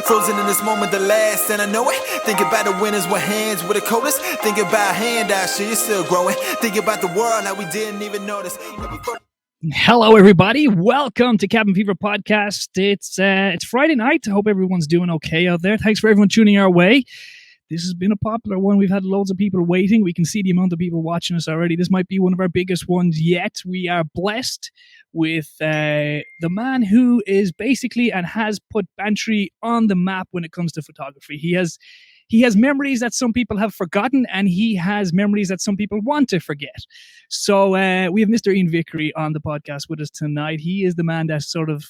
Frozen in this moment, the last, and I know it. Think about the winners with hands with the coldest. Think about handout, shit, it's still growing. Think about the world, how we didn't even notice. Hello, everybody. Welcome to Cabinfeverpcast. It's Friday night. I hope everyone's doing okay out there. Thanks for everyone tuning our way. This has been a popular one. We've had loads of people waiting. We can see the amount of people watching us already. This might be one of our biggest ones yet. We are blessed with the man who is basically and has put bantry on the map when it comes to photography. He has memories that some people have forgotten, and he has memories that some people want to forget. So we have Mr. Ian Vickery on the podcast with us tonight. He is the man that sort of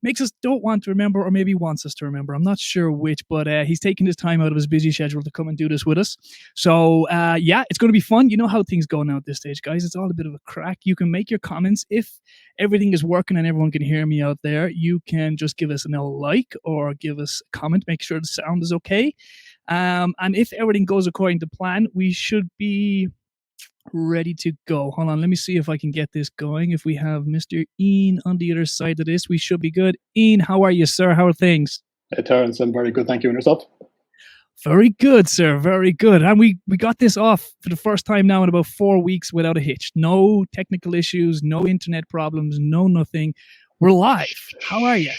makes us don't want to remember, or maybe wants us to remember. I'm not sure which, but he's taking his time out of his busy schedule to come and do this with us. So it's going to be fun. You know how things go now at this stage, guys. It's all a bit of a crack. You can make your comments. If everything is working and everyone can hear me out there, you can just give us a like or give us a comment. Make sure the sound is okay. And if everything goes according to plan, we should be ready to go. Hold on, let me see if I can get this going. If we have Mr. Ian on the other side of this, we should be good. Ian, how are you, sir? How are things? Hey, Terence, I'm very good. Thank you. And yourself? Very good, sir. Very good. And we got this off for the first time now in about 4 weeks without a hitch. No technical issues, no internet problems, no nothing. We're live. How are you?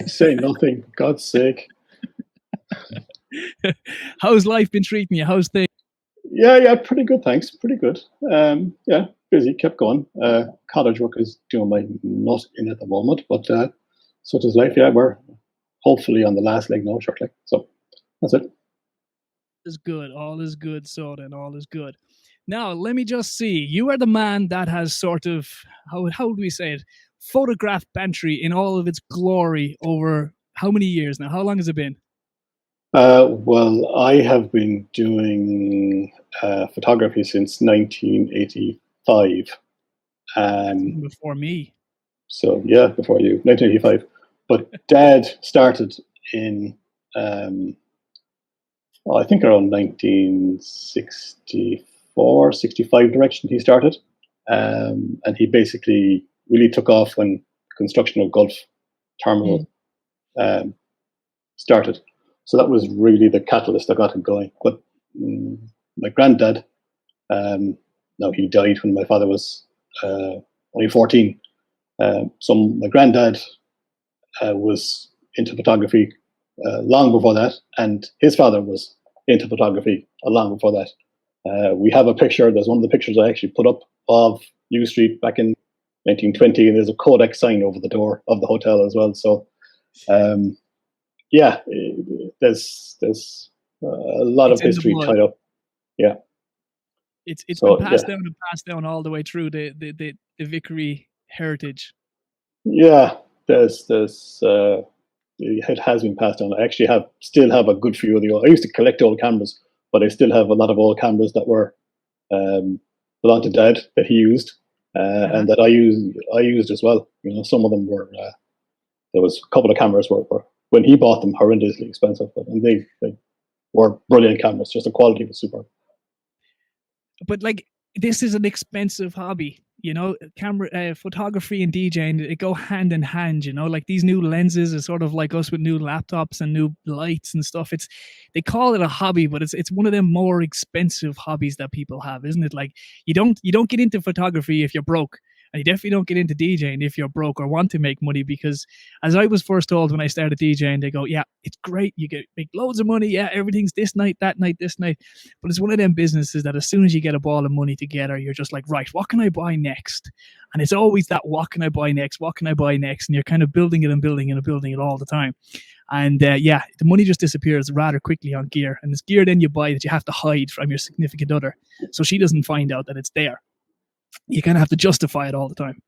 Say nothing. God's sake. How's life been treating you? How's things? Yeah, pretty good, thanks. Pretty good. Busy, kept going. College work is doing my nut in at the moment, but such is life. Yeah, we're hopefully on the last leg now, shortly. So that's it. Is good. All is good, so then all is good. Now, let me just see. You are the man that has sort of, how do we say it, photographed bantry in all of its glory over how many years now? How long has it been? Well, I have been doing photography since 1985. Before me. So, yeah, before you, 1985. But Dad started in, I think around 1964, 65 direction he started. And he basically really took off when construction of Gulf Terminal started. So that was really the catalyst that got him going. But my granddad, he died when my father was only 14. So my granddad was into photography long before that, and his father was into photography long before that. We have a picture. There's one of the pictures I actually put up of New Street back in 1920, and there's a Kodak sign over the door of the hotel as well. So, there's a lot of history tied up. Yeah, it's been passed down all the way through the Vickery heritage. Yeah, it has been passed down. I actually still have a good few of the old. I used to collect old cameras, but I still have a lot of old cameras that were belonged to Dad that he used and that I used as well. You know, some of them were. There was a couple of cameras were when he bought them horrendously expensive, and they were brilliant cameras. Just the quality was superb. But like, this is an expensive hobby, you know. Camera, photography and DJing, it go hand in hand. You know, like these new lenses is sort of like us with new laptops and new lights and stuff. They call it a hobby, but it's one of them more expensive hobbies that people have, isn't it? Like you don't get into photography if you're broke. And you definitely don't get into DJing if you're broke or want to make money, because as I was first told when I started DJing, they go, yeah, it's great. You make loads of money. Yeah, everything's this night, that night, this night. But it's one of them businesses that as soon as you get a ball of money together, you're just like, right, what can I buy next? And it's always that, what can I buy next? What can I buy next? And you're kind of building it and building it and building it all the time. And the money just disappears rather quickly on gear. And it's gear then you buy that you have to hide from your significant other, so she doesn't find out that it's there. You kind of have to justify it all the time.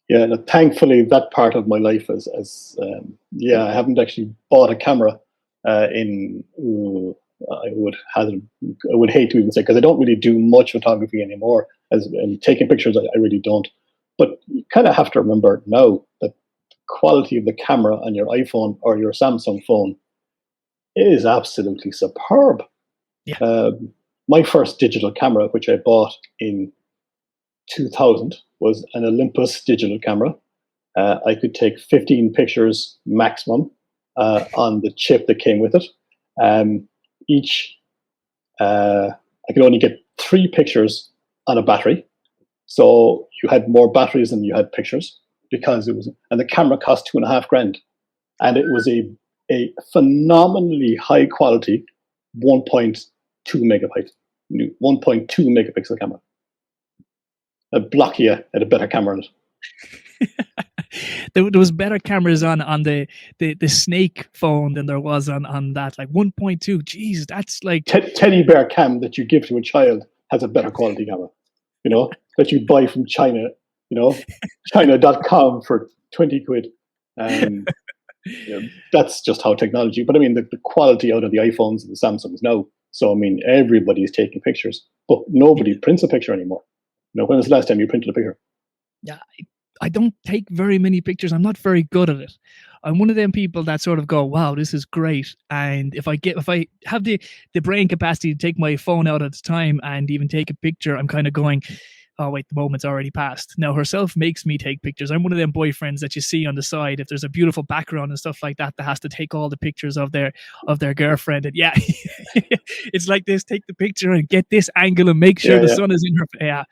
Yeah, thankfully that part of my life I haven't actually bought a camera I would hate to even say, because I don't really do much photography anymore. And taking pictures, I really don't. But you kind of have to remember now that the quality of the camera on your iPhone or your Samsung phone is absolutely superb. Yeah. My first digital camera, which I bought in 2000, was an Olympus digital camera. I could take 15 pictures maximum on the chip that came with it. I could only get 3 pictures on a battery. So you had more batteries than you had pictures because and the camera cost $2,500. And it was a phenomenally high quality 1.2 megapixel camera. A Blockia had a better camera in it. There was better cameras on the Snake phone than there was on that, like 1.2. Jeez, that's like teddy bear cam that you give to a child has a better quality camera, that you buy from China, China.com for 20 quid. That's just how technology. But I mean, the quality out of the iPhones and the Samsungs now. So I mean, everybody's taking pictures, but nobody prints a picture anymore. When was the last time you printed a picture? Yeah, I don't take very many pictures. I'm not very good at it. I'm one of them people that sort of go, wow, this is great. And if I have the brain capacity to take my phone out at the time and even take a picture, I'm kind of going, oh wait, the moment's already passed. Now herself makes me take pictures. I'm one of them boyfriends that you see on the side if there's a beautiful background and stuff like that has to take all the pictures of their girlfriend. And yeah, it's like this: take the picture and get this angle and make sure the sun is in her. Yeah,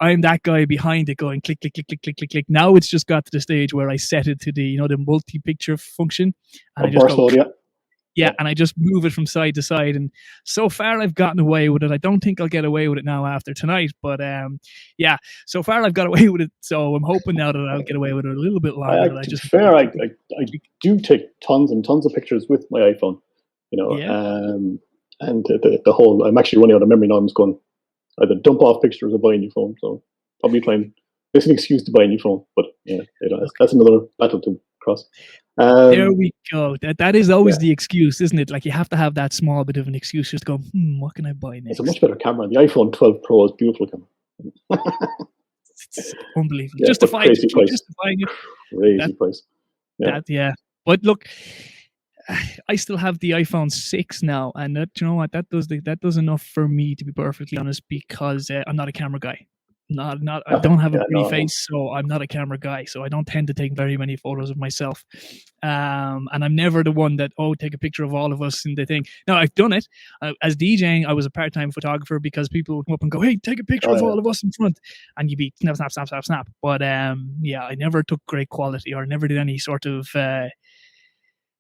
I'm that guy behind it going click, click, click, click, click, click, click. Now it's just got to the stage where I set it to the the multi-picture function, and I just go. Yeah, and I just move it from side to side, and so far I've gotten away with it. I don't think I'll get away with it now after tonight, but yeah, so far I've got away with it. So I'm hoping now that I'll get away with it a little bit longer. I do take tons and tons of pictures with my iPhone, and the whole. I'm actually running out of memory now. I'm just going either dump off pictures or buy a new phone. So probably trying. It's an excuse to buy a new phone, but that's another battle to cross. There we go. That is always the excuse, isn't it? Like you have to have that small bit of an excuse just to go, what can I buy next? It's a much better camera. The iPhone 12 Pro is a beautiful camera. It's unbelievable. Yeah, justifying it. Crazy price. Yeah. But look, I still have the iPhone 6 now, and that, you know what, that does enough for me, to be perfectly honest, because I'm not a camera guy. I don't have a pretty face, so I'm not a camera guy, so I don't tend to take very many photos of myself, and I'm never the one that take a picture of all of us in the thing. Now I've done it as DJing. I was a part-time photographer because people would come up and go, hey, take a picture of all of us in front, and you'd be snap, snap, snap, snap, snap. But I never took great quality or never did any sort of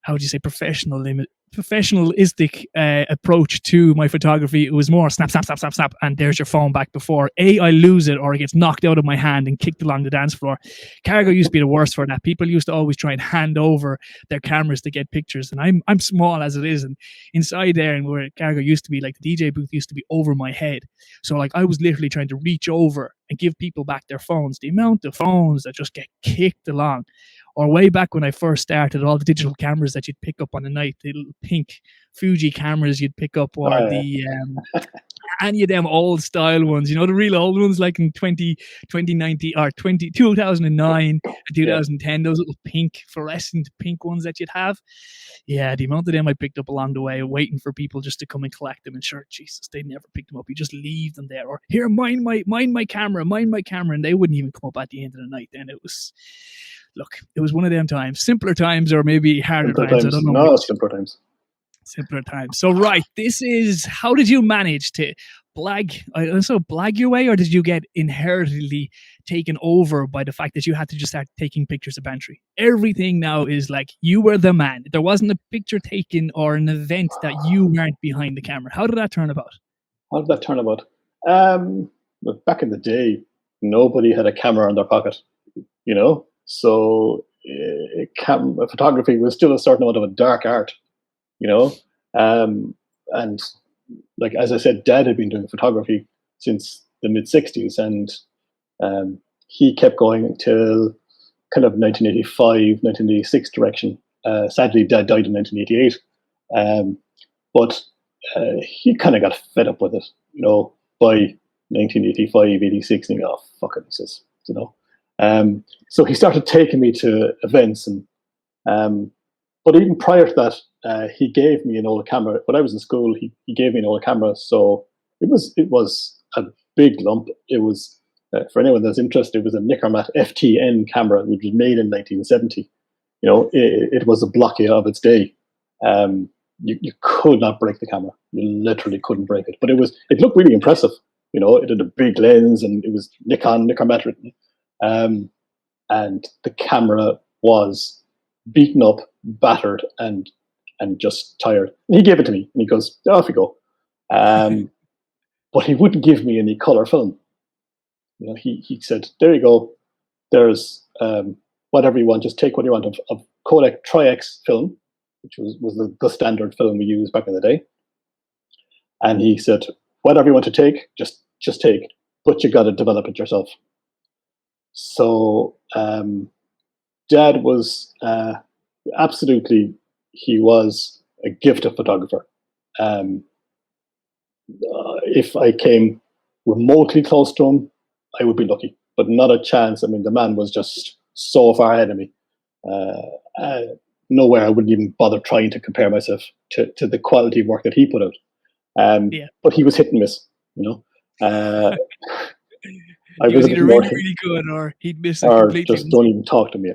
how would you say, professionalistic approach to my photography. It was more snap, snap, snap, snap, snap, and there's your phone back before I lose it or it gets knocked out of my hand and kicked along the dance floor. Cargo used to be the worst for that. People used to always try and hand over their cameras to get pictures, and I'm small as it is, and inside there, and where Cargo used to be, like the DJ booth used to be over my head, so like I was literally trying to reach over and give people back their phones. The amount of phones that just get kicked along. Or way back when I first started, all the digital cameras that you'd pick up on the night, the little pink Fuji cameras you'd pick up, or any of them old style ones, the real old ones, like in 2009 and 2010, those little pink fluorescent pink ones that you'd have. Yeah, the amount of them I picked up along the way, waiting for people just to come and collect them. And sure, Jesus, they never picked them up. You just leave them there, or here, mind my camera, and they wouldn't even come up at the end of the night. Then it was. Look, it was one of them times. Simpler times, or maybe harder times. I don't know. No, simpler times. Simpler times. So, right, this is, how did you manage to blag your way, or did you get inherently taken over by the fact that you had to just start taking pictures of bantry? Everything now is like, you were the man. There wasn't a picture taken or an event that you weren't behind the camera. How did that turn about? Well, back in the day, nobody had a camera in their pocket, So photography was still a certain amount of a dark art, and like, as I said, Dad had been doing photography since the mid 60s, and he kept going until kind of 1985, 1986 direction. Sadly, Dad died in 1988, but he kind of got fed up with it, by 1985, 86, and oh, fuck it, he says, so he started taking me to events, and but even prior to that, he gave me an old camera. When I was in school, he gave me an old camera, so it was a big lump. It was for anyone that's interested, it was a Nikkormat FTN camera, which was made in 1970, it was a blockade of its day. You could not break the camera. You literally couldn't break it. But it looked really impressive. It had a big lens, and it was Nikon metric. And the camera was beaten up, battered, and just tired. And he gave it to me, and he goes, "Off you go." But he wouldn't give me any color film. He said, "There you go. There's whatever you want. Just take what you want of Kodak Tri-X film, which was the standard film we used back in the day." And he said, "Whatever you want to take, just take, but you got to develop it yourself." So Dad was absolutely, he was a gifted photographer. If I came remotely close to him, I would be lucky, but not a chance. I mean, the man was just so far ahead of me. Nowhere I wouldn't even bother trying to compare myself to the quality of work that he put out. But he was hit and miss, I he was either really good, or he'd miss it completely. Or just don't even talk to me.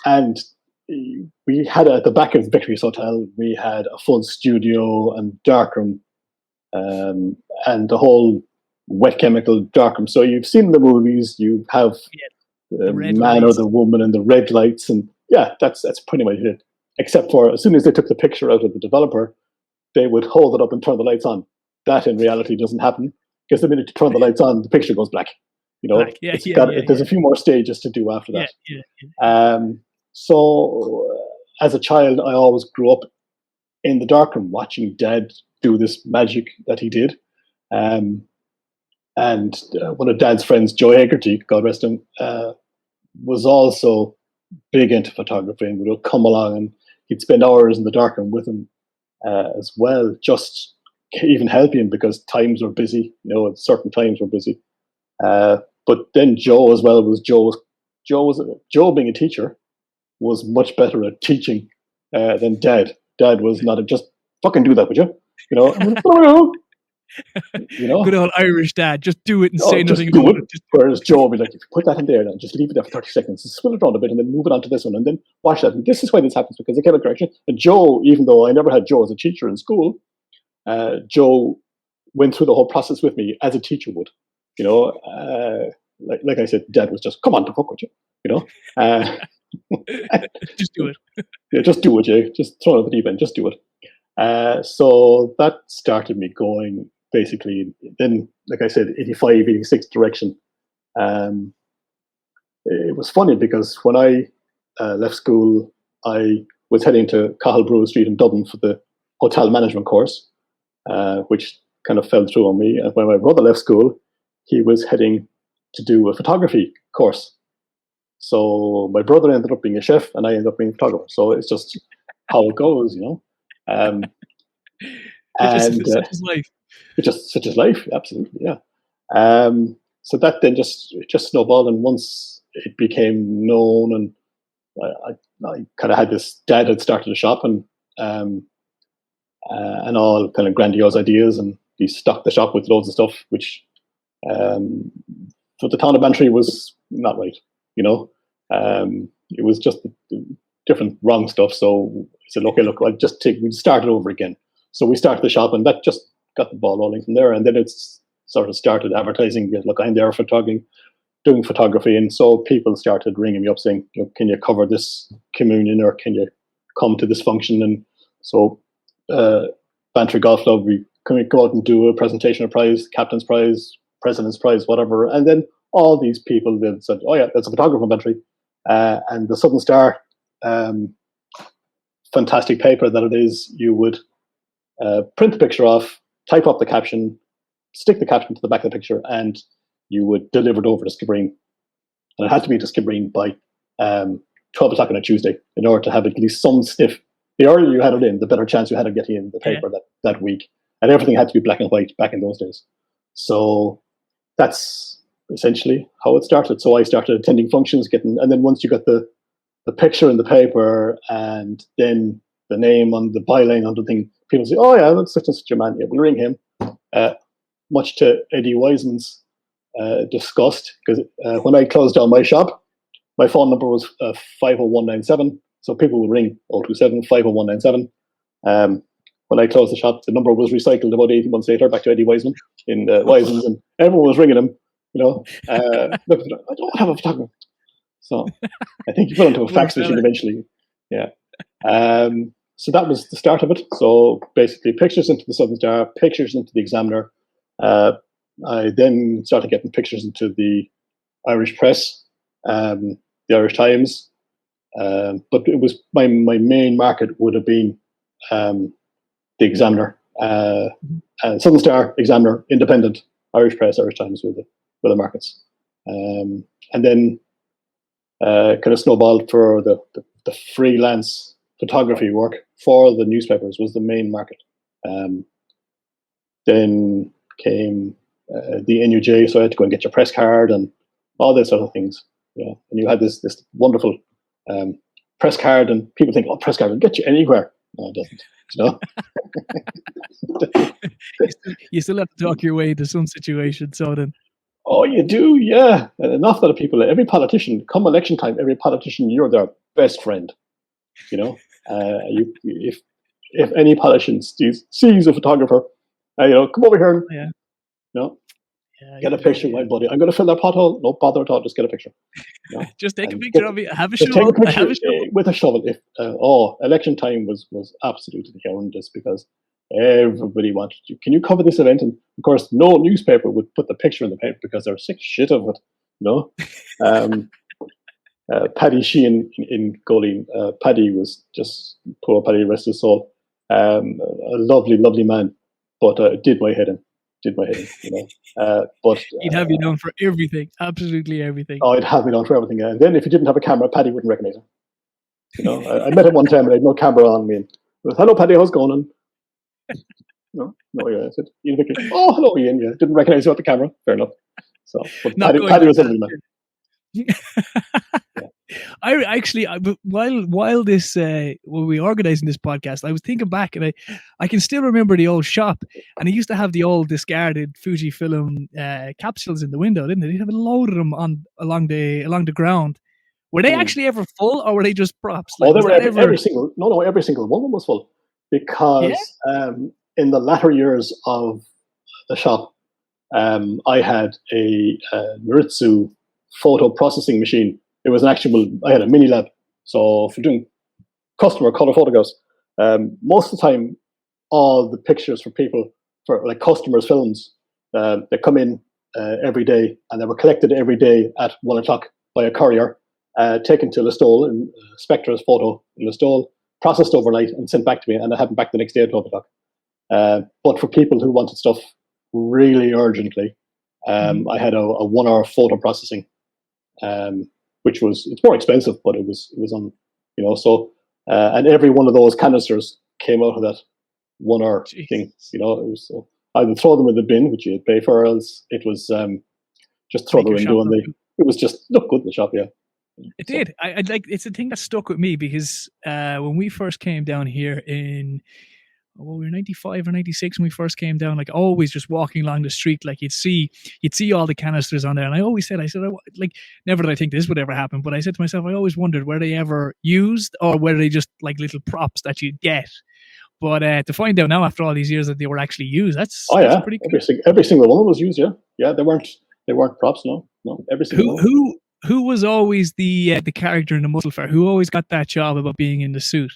And we had at the back of Vickery's Hotel, we had a full studio and darkroom, and the whole wet chemical darkroom. So you've seen the movies, you have the man lights, or the woman and the red lights, and that's pretty much it. Except for as soon as they took the picture out of the developer, they would hold it up and turn the lights on. That in reality doesn't happen, because the minute you turn the lights on, the picture goes black. There's a few more stages to do after that. So as a child, I always grew up in the darkroom watching Dad do this magic that he did. And one of Dad's friends, Joe Hegarty, God rest him, was also big into photography, and would come along, and he'd spend hours in the darkroom with him as well, just even helping him, because times were busy. At certain times were busy. But then Joe as well Joe being a teacher was much better at teaching than Dad. Dad was not just fucking do that, would you? Good old Irish dad, just do it and say nothing about it. Whereas Joe would be like, if you put that in there, then just leave it there for 30 seconds and swirl it around a bit, and then move it on to this one, and then watch that. And this is why this happens, because of chemical correction. And Joe, even though I never had Joe as a teacher in school, Joe went through the whole process with me as a teacher would. Like I said, Dad was just, come on, to fuck with you. Just do it. Just do it, Jay. Just throw it at the deep end. Just do it. So that started me going, basically. Then, like I said, 85, 86 direction. It was funny, because when I left school, I was heading to Cahill Brew Street in Dublin for the hotel management course, which kind of fell through on me. And when my brother left school, he was heading to do a photography course. So my brother ended up being a chef, and I ended up being a photographer. So it's just how it goes, Such is life. It's such is life, absolutely, yeah. So that then just snowballed, and once it became known, and I kind of had this, Dad had started a shop, and all kind of grandiose ideas, and he stocked the shop with loads of stuff, which for the town of Bantry was not right. It was just different wrong stuff. So I said, okay, look, we started over again. So we started the shop, and that just got the ball rolling from there. And then it's sort of started advertising. Look, I'm there for doing photography. And so people started ringing me up saying, can you cover this communion, or can you come to this function? And so Bantry Golf Club, we can go out and do a presentation of prize, captain's prize, president's prize, whatever. And then all these people then said, oh yeah, that's a photographer from Bantry. And the Southern Star, fantastic paper that it is, you would print the picture off, type up the caption, stick the caption to the back of the picture, and you would deliver it over to Skibbereen. And it had to be to Skibbereen by 12 o'clock on a Tuesday in order to have at least some sniff. The earlier you had it in, the better chance you had of getting in the paper that week. And everything had to be black and white back in those days. So that's essentially how it started. So I started attending functions, and then once you got the picture in the paper, and then the name on the byline on the thing, people say, oh yeah, that's such and such a man. Yeah, we'll ring him. Much to Eddie Wiseman's disgust, because when I closed down my shop my phone number was 50197. So people would ring 027 50197. When I closed the shop, the number was recycled about 18 months later back to Eddie Wiseman in Wiseman's, and everyone was ringing him. Look, I don't have a photographer. So I think he put onto a fax machine eventually. Yeah. So that was the start of it. So basically, pictures into the Southern Star, pictures into the Examiner. I then started getting pictures into the Irish Press, the Irish Times. But it was my main market would have been the Examiner, Southern Star, Examiner, Independent, Irish Press, Irish Times were the markets. And then kind of snowballed for the freelance photography work for the newspapers was the main market. Then came the NUJ, so I had to go and get your press card and all those sort of things. And you had this wonderful press card, and people think, press card will get you anywhere. No, it doesn't. You still have to talk your way into some situations, so then. Oh, you do, yeah. An awful lot of people, every politician, come election time, every politician, you're their best friend. If any politician sees a photographer, come over here and get a picture of my buddy. I'm going to fill that pothole. No bother at all. Just get a picture. Just take a picture of me. I have a shovel. With a shovel. Election time was absolutely horrendous because everybody wanted you. Can you cover this event? And of course, no newspaper would put the picture in the paper because they're sick shit of it. Paddy Sheehan in Goleen. Paddy was just poor Paddy, rest his soul. A lovely, lovely man, but did my head in. But he'd have you known for everything, absolutely everything. Oh, he'd have me known for everything. And then if he didn't have a camera, Paddy wouldn't recognize him. I met him one time and I had no camera on me. And I was, hello, Paddy, how's it going? And no, yeah. I said, Ian Vickery. Oh, hello, Ian. Yeah, didn't recognize you with the camera. Fair enough. So, but Paddy was a lovely man. I actually, while this when we organizing this podcast, I was thinking back, and I can still remember the old shop, and it used to have the old discarded Fujifilm capsules in the window, didn't they? They have a load of them along the ground. Were they actually ever full, or were they just props? They were every single one of them was full, because in the latter years of the shop, I had a Noritsu photo processing machine. It was I had a mini lab. So for doing customer color photographs, most of the time, all the pictures for people, for like customers' films, they come in every day, and they were collected every day at 1:00 by a courier, taken to Listowel, and Spectra's photo in Listowel, processed overnight and sent back to me, and I had them back the next day at 12:00. But for people who wanted stuff really urgently, I had a 1 hour photo processing, which it's more expensive, but it was on, so, and every one of those canisters came out of that 1 hour thing, it was, so I would throw them in the bin, which you'd pay for, or else it was just throw the window, and it was just look good in the shop, yeah. It did. I like, it's a thing that stuck with me because when we first came down here in, we were 95 or 96 when we first came down, like always just walking along the street, like you'd see all the canisters on there. And I always said, like, never did I think this would ever happen, but I said to myself, I always wondered, were they ever used, or were they just like little props that you'd get? But to find out now after all these years that they were actually used, that's pretty cool. Every single one was used, yeah. They weren't props, no, every single one. Who was always the character in the muscle fair? Who always got that job about being in the suit?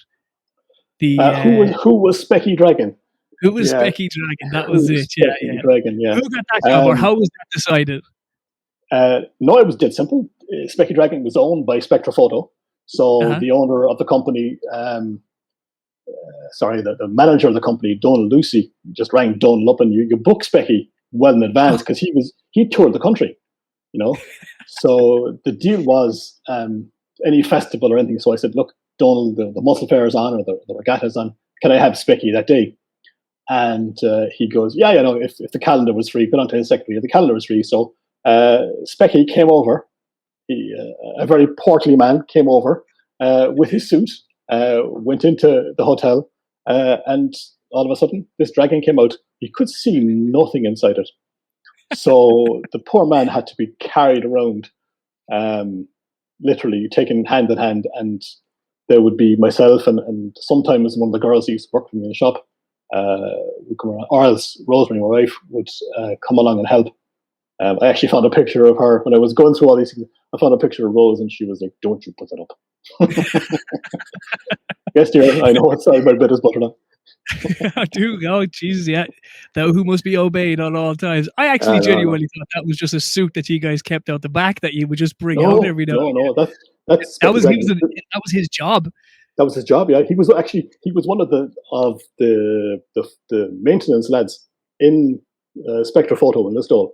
Who was Specky Dragon? Who was Specky Dragon? That was it. Yeah. Dragon, yeah. Who got that job, or how was that decided? No, it was dead simple. Specky Dragon was owned by Spectra Photo, so the owner of the company, the manager of the company, Donald Lucy, just rang Donald up, and you book Specky well in advance because he toured the country, So the deal was any festival or anything. So I said, look, Donald, the muscle fair is on, or the regatta is on. Can I have Specky that day? And he goes, yeah, if the calendar was free, put on to his secretary. The calendar was free. So Specky came over. A very portly man came over with his suit, went into the hotel, and all of a sudden, this dragon came out. He could see nothing inside it. So the poor man had to be carried around literally taken hand in hand, and there would be myself and sometimes one of the girls who used to work for me in the shop would come around, or else Rosemary, my wife, would come along and help. I actually found a picture of her when I was going through all these things. I found a picture of Rose, and she was like, "Don't you put that up." Yes, dear, I know what side my bed is buttered on. Dude, oh Jesus, yeah, thou who must be obeyed on all times. I actually genuinely thought that was just a suit that you guys kept out the back that you would just bring out every now. No, that's that was his job. That was his job. Yeah, he was one of the maintenance lads in Spectre Photo in Listowel.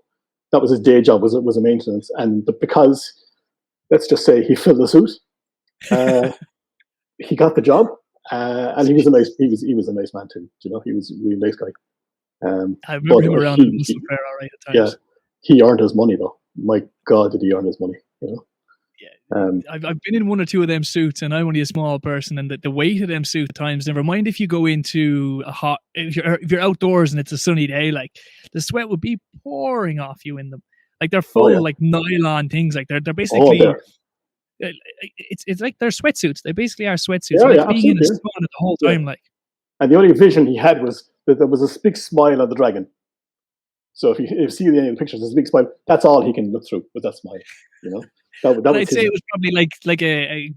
That was his day job. Was a maintenance, and because let's just say he filled the suit, he got the job. And he was a nice man too. You know, he was a really nice guy. I remember him around in the fair all right at times. Yeah, he earned his money though. My God, did he earn his money? You know. Yeah, I've been in one or two of them suits, and I'm only a small person, and the weight of them suits at times. Never mind if you go into a hot, if you're outdoors and it's a sunny day, like the sweat would be pouring off you in them. Like they're full like nylon things. Like they're basically. It's like they're sweatsuits. They basically are sweatsuits. Yeah, being in the sun the whole time, like. And the only vision he had was that there was a big smile on the dragon. So if you see the pictures, there's a big smile. That's all he can look through with that smile. You know. I'd say it was probably like a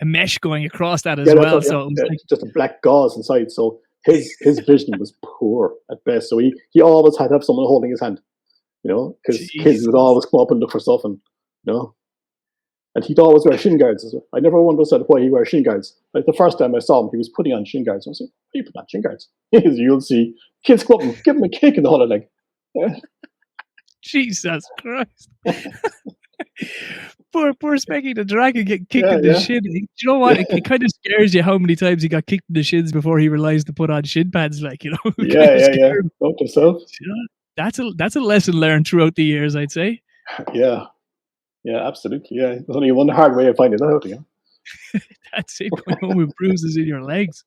mesh going across that as well. So it was just a black gauze inside. So his vision was poor at best. So he always had to have someone holding his hand. You know, because kids would always come up and look for stuff, and you know. And he'd always wear shin guards as well. I never understood why he wears shin guards. Like the first time I saw him, he was putting on shin guards. I was like, why are you putting on shin guards? You'll see kids come up and give him a kick in the hollow leg. Jesus Christ. Poor Specky the dragon getting kicked in the shin. Do you know what? It kind of scares you how many times he got kicked in the shins before he realized to put on shin pads, like, you know. Yeah. Note yourself. That's a lesson learned throughout the years, I'd say. Yeah. Yeah, absolutely. Yeah, there's only one hard way of finding that out. Yeah. That's it. Going home with bruises in your legs.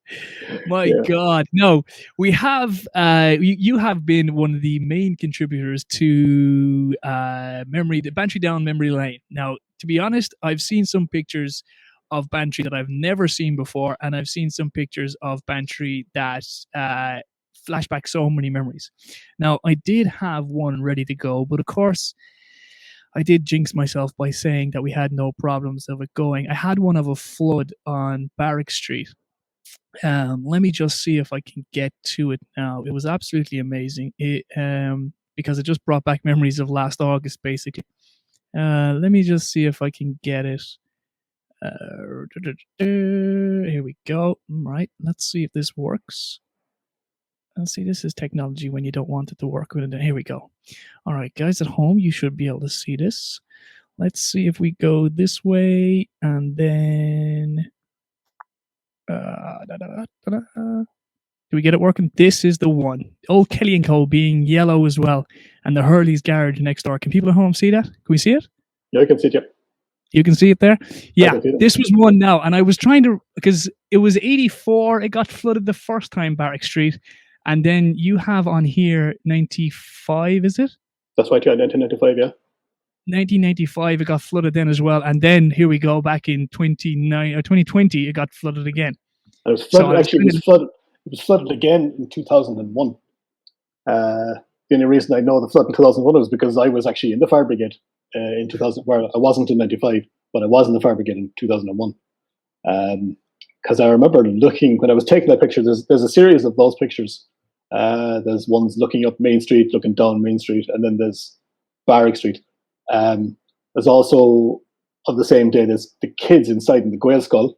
My God. No, we have. You have been one of the main contributors to the Bantry Down memory lane. Now, to be honest, I've seen some pictures of Bantry that I've never seen before, and I've seen some pictures of Bantry that flash back so many memories. Now, I did have one ready to go, but of course, I did jinx myself by saying that we had no problems of it going. I had one of a flood on Barrack Street. Let me just see if I can get to it now. It was absolutely amazing. Because it just brought back memories of last August, basically. Let me just see if I can get it. Here we go. Right, let's see if this works. Let's see, this is technology when you don't want it to work. Here we go. All right, guys at home, you should be able to see this. Let's see if we go this way, and then... Do we get it working? This is the one. Old Kelly & Co. being yellow as well, and the Hurley's garage next door. Can people at home see that? Can we see it? Yeah, I can see it, yeah. You can see it there? Yeah, this was one now, and I was trying to... Because it was 84, it got flooded the first time, Barrack Street. And then you have on here 95, is it? That's right, yeah, 1995, yeah. 1995, it got flooded then as well. And then here we go, back in 2020, it got flooded again. And it was flooded, it was flooded again in 2001. The only reason I know the flood in 2001 was because I was actually in the Fire Brigade in 2000, where I wasn't in 95, but I was in the Fire Brigade in 2001. Because I remember looking, when I was taking that picture, there's a series of those pictures. There's ones looking up Main Street, looking down Main Street, and then there's Barrack Street. There's also, on the same day, there's the kids inside in the Gael Skull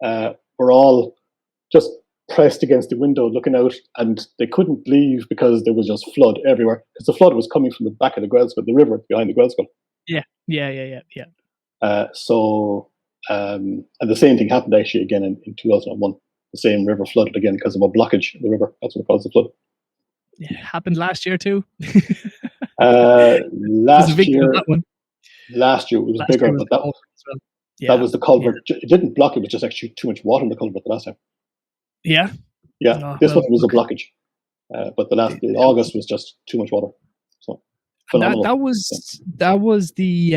were all just pressed against the window looking out, and they couldn't leave because there was just flood everywhere. Because the flood was coming from the back of the Gael Skull, the river behind the Gael Skull. Yeah. And the same thing happened actually again in 2001. The same river flooded again because of a blockage in the river. That's what caused the flood. It happened last year too. Last year it was bigger, but that was the culvert. Yeah. It didn't block; it was just actually too much water in the culvert the last time. Yeah. This one was a blockage, but August was just too much water. So that was the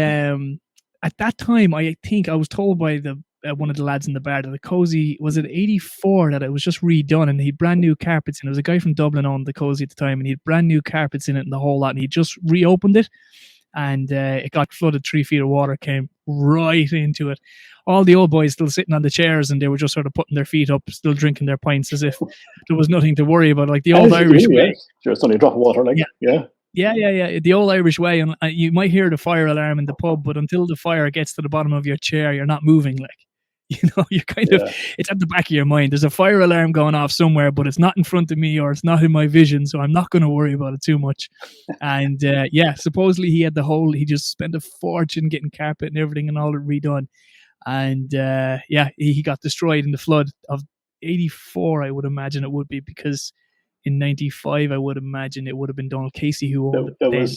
at that time, I think I was told by the one of the lads in the bar that the cozy was it 84 that it was just redone and he had brand new carpets in. It was a guy from Dublin owned the cozy at the time and he had brand new carpets in it and the whole lot and he just reopened it and it got flooded. 3 feet of water came right into it. All the old boys still sitting on the chairs and they were just sort of putting their feet up, still drinking their pints as if there was nothing to worry about, like the old Irish way. Sure, it's only a drop of water, like yeah. Yeah. The old Irish way, and you might hear the fire alarm in the pub, but until the fire gets to the bottom of your chair, you're not moving. Like, you're kind of, it's at the back of your mind. There's a fire alarm going off somewhere, but it's not in front of me or it's not in my vision, so I'm not going to worry about it too much. And supposedly he just spent a fortune getting carpet and everything and all it redone. And he got destroyed in the flood of 84, I would imagine it would be, because in 95, I would imagine it would have been Donald Casey who owned it.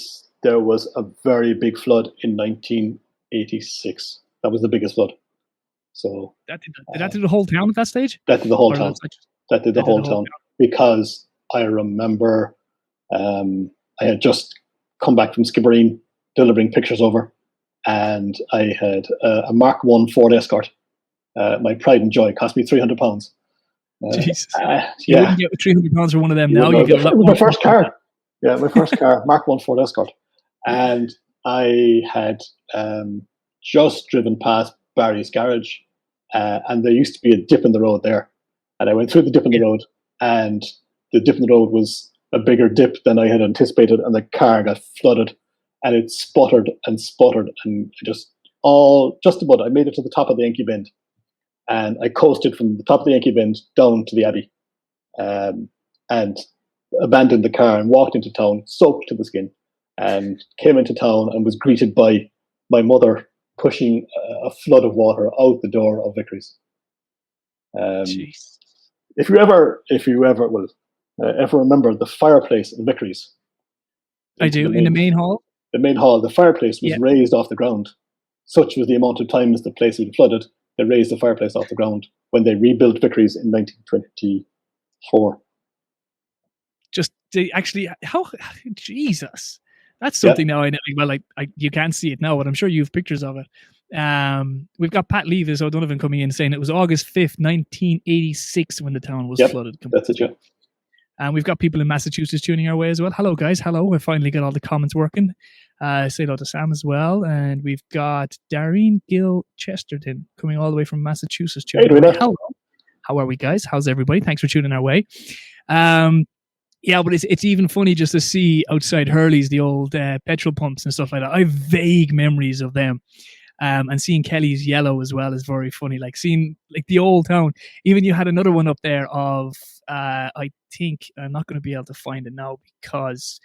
There was a very big flood in 1986. That was the biggest flood. So did that do the whole town at that stage? That did the whole town. That did the whole town. Because I remember I had just come back from Skibbereen delivering pictures over, and I had a Mark I Ford Escort. My pride and joy cost me £300. Jesus. You wouldn't get £300 for one of them now. You get my first car. Yeah, my first car, Mark I Ford Escort. And I had just driven past Barry's garage, and there used to be a dip in the road there. And I went through the dip in the road, and the dip in the road was a bigger dip than I had anticipated, and the car got flooded, and it sputtered and just about. I made it to the top of the Yankee Bend. And I coasted from the top of the Yankee Bend down to the Abbey, and abandoned the car and walked into town, soaked to the skin, and came into town and was greeted by my mother pushing a flood of water out the door of Vickery's. If you ever remember the fireplace in Vickery's, I do. In the main hall. The main hall, the fireplace was raised off the ground. Such was the amount of times the place had been flooded. They raised the fireplace off the ground when they rebuilt Vickery's in 1924. Jesus, that's something now. I know. Well, you can't see it now, but I'm sure you have pictures of it. We've got Pat Levis O'Donovan coming in saying it was August 5th, 1986 when the town was flooded. That's it, yeah. And we've got people in Massachusetts tuning our way as well. Hello, guys. Hello. We finally got all the comments working. Say hello to Sam as well. And we've got Dareen Gill Chesterton coming all the way from Massachusetts. Hey, hello. How are we, guys? How's everybody? Thanks for tuning our way. But it's even funny just to see outside Hurley's, the old petrol pumps and stuff like that. I have vague memories of them. And seeing Kelly's Yellow as well is very funny. Like seeing like the old town. Even you had another one up there of I think I'm not going to be able to find it now because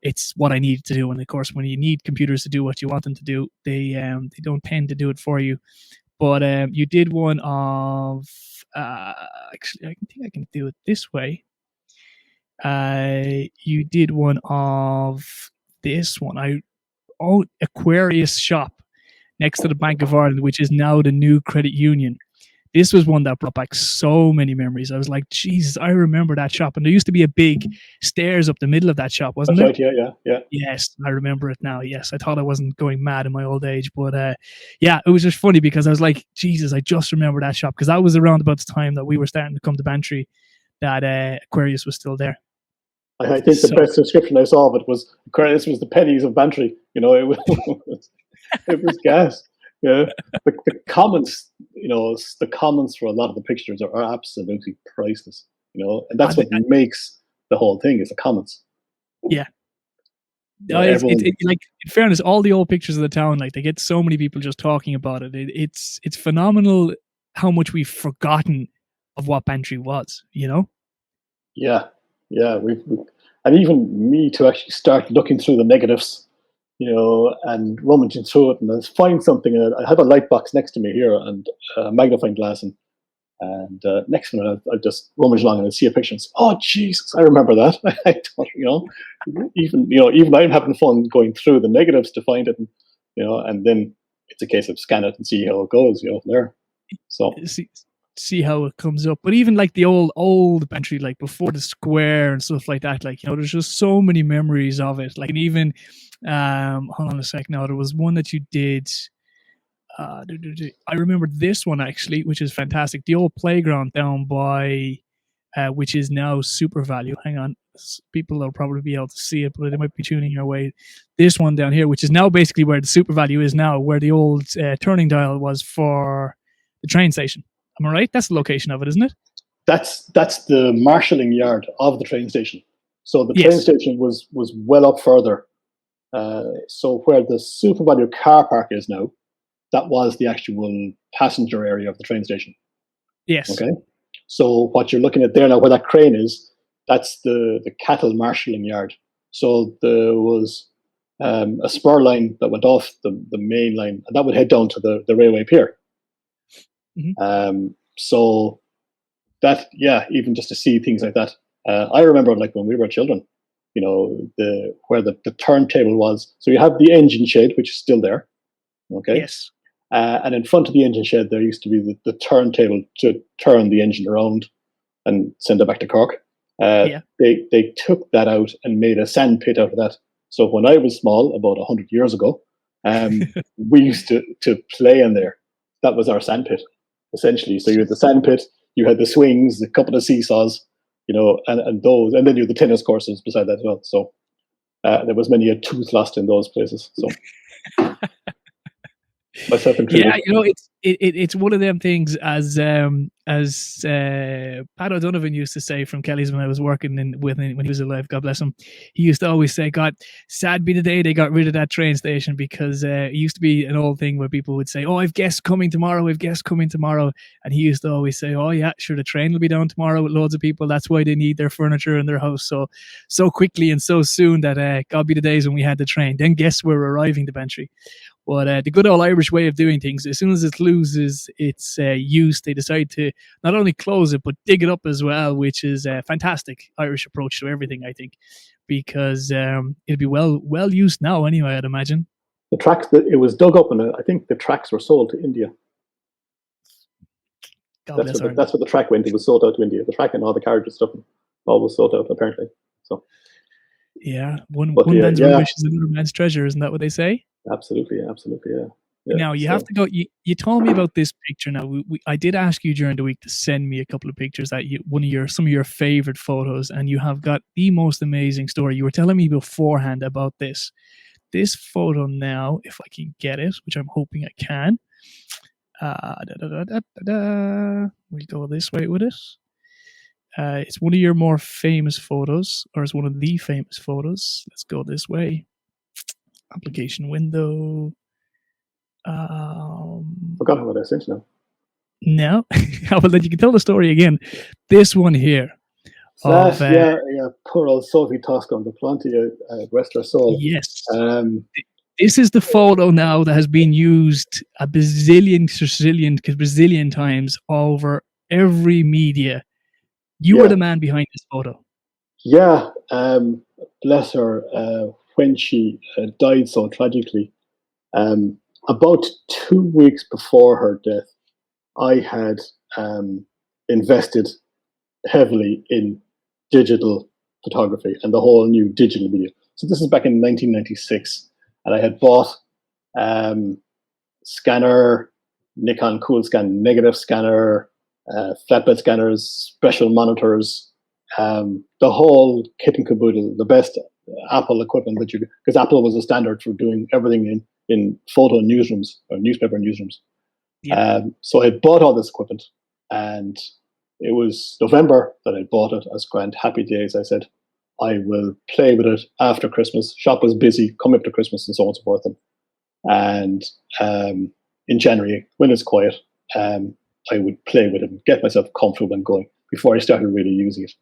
it's what I needed to do. And of course, when you need computers to do what you want them to do, they don't tend to do it for you. But you did one of actually I think I can do it this way. You did one of this one. Aquarius shop next to the Bank of Ireland, which is now the new credit union. This was one that brought back so many memories. I was like, Jesus, I remember that shop. And there used to be a big stairs up the middle of that shop, wasn't there? Right, yeah. Yes, I remember it now. Yes, I thought I wasn't going mad in my old age. But it was just funny because I was like, Jesus, I just remember that shop. Because that was around about the time that we were starting to come to Bantry, that Aquarius was still there. I think the best description I saw of it was Aquarius was the pennies of Bantry. It was gas. Yeah, the comments, the comments for a lot of the pictures are absolutely priceless. And that's what makes the whole thing is the comments. Yeah. It's like, in fairness, all the old pictures of the town, like they get so many people just talking about it. It's phenomenal how much we've forgotten of what Bantry was. Yeah. We've and even me to actually start looking through the negatives. And rummaging through it, and I find something. I have a light box next to me here, and a magnifying glass, and next minute I just rummage along and I see a picture and say, "Oh Jesus, I remember that." I thought, even I'm having fun going through the negatives to find it, and and then it's a case of scan it and see how it goes, from there. So see how it comes up. But even like the old Bantry, like before the square and stuff like that, like there's just so many memories of it. Like, and even hold on a sec now, there was one that you did I remember this one actually, which is fantastic. The old playground down by, which is now Super Value. Hang on, people will probably be able to see it, but they might be tuning your way. This one down here, which is now basically where the Super Value is now, where the old turning dial was for the train station. Am I right? That's the location of it, isn't it? That's the marshalling yard of the train station. So the train Yes. station was well up further. So where the Super Value car park is now, that was the actual passenger area of the train station. Yes. Okay. So what you're looking at there now, where that crane is, that's the cattle marshalling yard. So there was a spur line that went off the main line, and that would head down to the railway pier. Mm-hmm. So that, yeah, even just to see things like that. I remember, like, when we were children, you know, where the turntable was. So you have the engine shed, which is still there. Okay. Yes. And in front of the engine shed, there used to be the turntable to turn the engine around and send it back to Cork. They took that out and made a sand pit out of that. So when I was small, about 100 years ago, we used to play in there. That was our sand pit, essentially. So you had the sand pit, you had the swings, a couple of seesaws, you know, and those, and then you had the tennis courses beside that as well. So there was many a tooth lost in those places. So myself included. Yeah, you know, it's one of them things, as Pat O'Donovan used to say from Kelly's when I was working with him when he was alive, God bless him. He used to always say, God, sad be the day they got rid of that train station, because it used to be an old thing where people would say, oh, I've guests coming tomorrow, and he used to always say, oh yeah, sure, the train will be down tomorrow with loads of people, that's why they need their furniture in their house so quickly and so soon that God be the days when we had the train, then guests were arriving to Bantry. But the good old Irish way of doing things, as soon as it loses its use, they decide to not only close it, but dig it up as well, which is a fantastic Irish approach to everything, I think, because it'll be well used now anyway, I'd imagine. The tracks, it was dug up, and I think the tracks were sold to India. That's where the track went. It was sold out to India. The track and all the carriage and stuff all was sold out, apparently. So yeah, one man's wish is another man's treasure, isn't that what they say? Absolutely, yeah. Now you have to go. You told me about this picture. Now I did ask you during the week to send me a couple of pictures that some of your favorite photos, and you have got the most amazing story. You were telling me beforehand about this photo. Now, if I can get it, which I'm hoping I can, we'll go this way with it. It's one of your more famous photos, or it's one of the famous photos. Let's go this way. Application window. Forgot what I sent now. No, well, then you can tell the story again. This one here. Poor old Sophie Toscan, the plenty rest her soul. Yes. This is the photo now that has been used a bazillion times over every media. You were the man behind this photo. Yeah, bless her. When she died so tragically, about 2 weeks before her death, I had invested heavily in digital photography and the whole new digital media. So this is back in 1996, and I had bought scanner, Nikon Coolscan negative scanner, flatbed scanners, special monitors, the whole kit and caboodle, the best Apple equipment that because Apple was a standard for doing everything in photo newsrooms or newspaper newsrooms. Yeah. So I bought all this equipment, and it was November that I bought it as grand happy days. I said, I will play with it after Christmas. Shop was busy coming up to Christmas and so on and so forth. And in January, when it's quiet, I would play with it and get myself comfortable and going before I started really using it.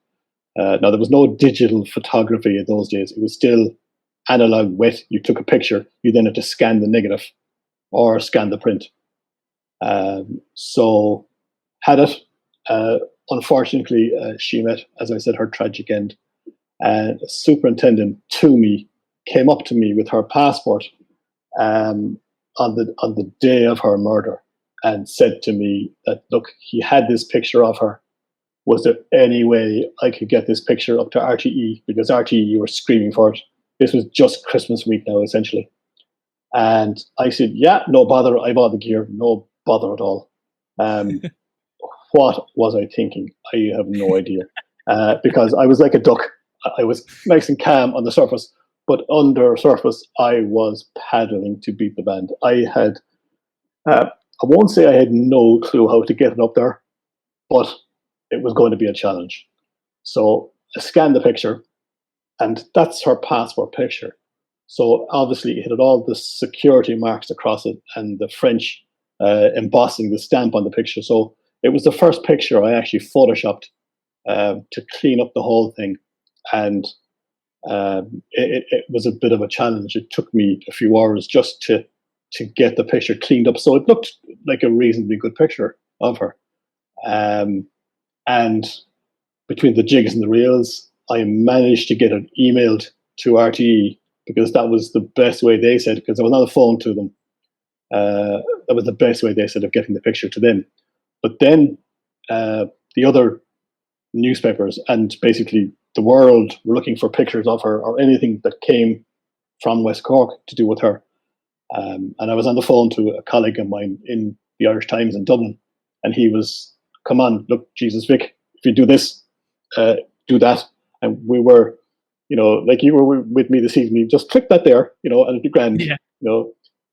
Now, there was no digital photography in those days. It was still analog wet. You took a picture, you then had to scan the negative or scan the print. So had it. Unfortunately, she met, as I said, her tragic end. And a superintendent came up to me with her passport on the day of her murder and said to me that, look, he had this picture of her. Was there any way I could get this picture up to RTE? Because RTE were screaming for it. This was just Christmas week now, essentially. And I said, yeah, no bother. I've all the gear, no bother at all. What was I thinking? I have no idea. Because I was like a duck. I was nice and calm on the surface, but under surface, I was paddling to beat the band. I won't say I had no clue how to get it up there, but it was going to be a challenge. So I scanned the picture, and that's her passport picture. So obviously it had all the security marks across it and the French embossing, the stamp on the picture. So it was the first picture I actually photoshopped to clean up the whole thing. And it was a bit of a challenge. It took me a few hours just to get the picture cleaned up. So it looked like a reasonably good picture of her. And between the jigs and the reels, I managed to get it emailed to RTE, because that was the best way they said, because I was on the phone to them. That was the best way they said of getting the picture to them. But then the other newspapers and basically the world were looking for pictures of her or anything that came from West Cork to do with her. And I was on the phone to a colleague of mine in the Irish Times in Dublin, and he was, come on, look, Jesus, Vic, if you do this, do that. And we were, like you were with me this evening, just click that there, and it'd be grand,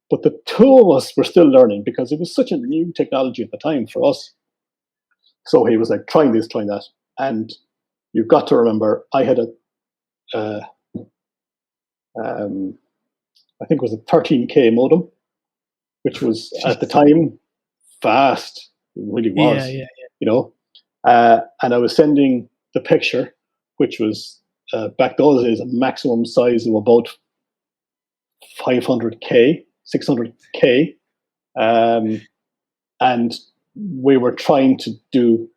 But the two of us were still learning because it was such a new technology at the time for us. So he was like, trying this, trying that. And you've got to remember, I had I think it was a 13K modem, which was at the time fast. It really was, and I was sending the picture, which was back those days a maximum size of about 500K, 600K, and we were trying to do,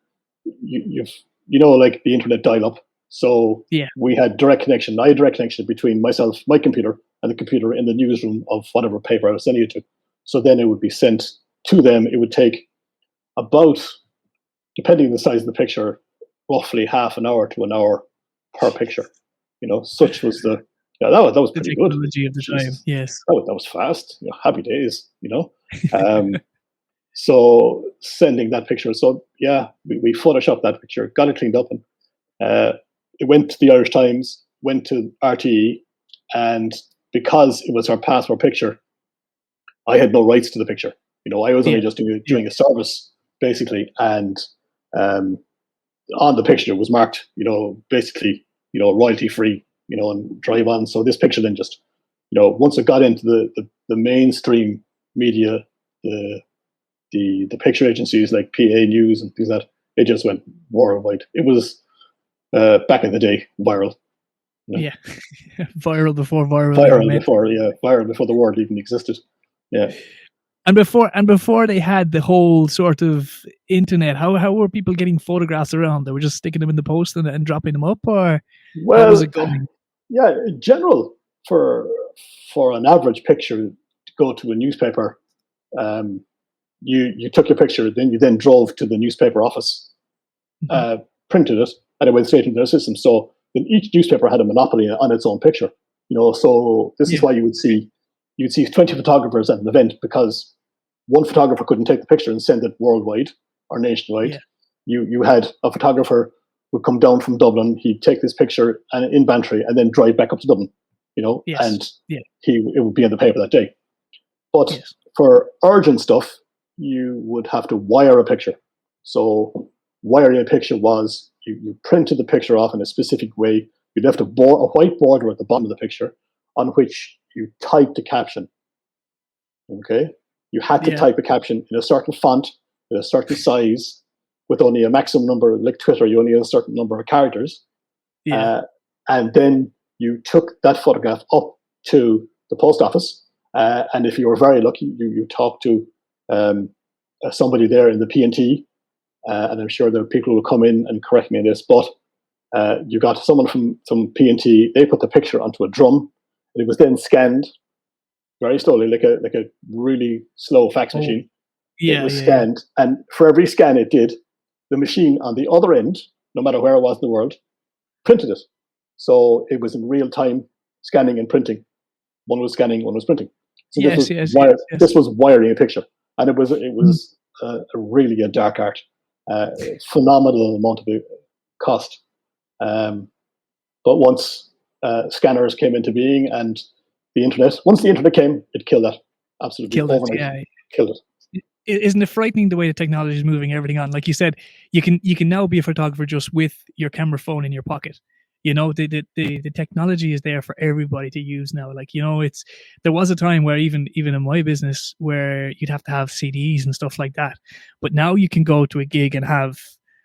like the internet dial-up. So we had direct connection. I had direct connection between myself, my computer, and the computer in the newsroom of whatever paper I was sending it to. So then it would be sent to them. It would take about, depending on the size of the picture, roughly half an hour to an hour per picture. Such was the that was pretty good. Technology of the time, yes. That was fast. Happy days. So sending that picture. So we photoshopped that picture, got it cleaned up, and it went to the Irish Times, went to RTE, and because it was her passport picture, I had no rights to the picture. I was only just doing a service basically, and on the picture it was marked, basically, royalty free, and drive on. So this picture then just, once it got into the mainstream media, the picture agencies like PA News and things like that, it just went worldwide. It was back in the day viral. Yeah, viral before viral. Viral before the word even existed. Yeah. And before they had the whole sort of internet, how were people getting photographs around? They were just sticking them in the post and dropping them up, or how was it going? Yeah, in general, for an average picture to go to a newspaper, you took your picture, then you drove to the newspaper office, printed it, and it went straight into their system. So then each newspaper had a monopoly on its own picture. So this is why you'd see 20 photographers at an event, because one photographer couldn't take the picture and send it worldwide or nationwide. You had a photographer would come down from Dublin, he'd take this picture in Bantry and then drive back up to Dublin, and it would be in the paper that day. But for urgent stuff, you would have to wire a picture. So wiring a picture was you printed the picture off in a specific way. You left a white border at the bottom of the picture on which you typed a caption. Okay? You had to type a caption in a certain font, in a certain size, with only a maximum number, like Twitter, you only have a certain number of characters. And then you took that photograph up to the post office. And if you were very lucky, you talked to somebody there in the P&T, and I'm sure there are people who will come in and correct me on this, but you got someone from P&T, they put the picture onto a drum, and it was then scanned very slowly, like a really slow fax machine. It was scanned, and for every scan it did, the machine on the other end, no matter where it was in the world, printed it. So it was in real time scanning and printing. One was scanning, one was printing. So Yes, this was wiring a picture, and it was really a dark art, phenomenal amount of cost. But once scanners came into being and once the internet came, it killed that absolutely Killed it. overnight. Yeah. Killed it. Isn't it frightening the way the technology is moving everything on? Like you said, you can now be a photographer just with your camera phone in your pocket. You know, the technology is there for everybody to use now. Like, you know, there was a time where even in my business where you'd have to have CDs and stuff like that. But now you can go to a gig and have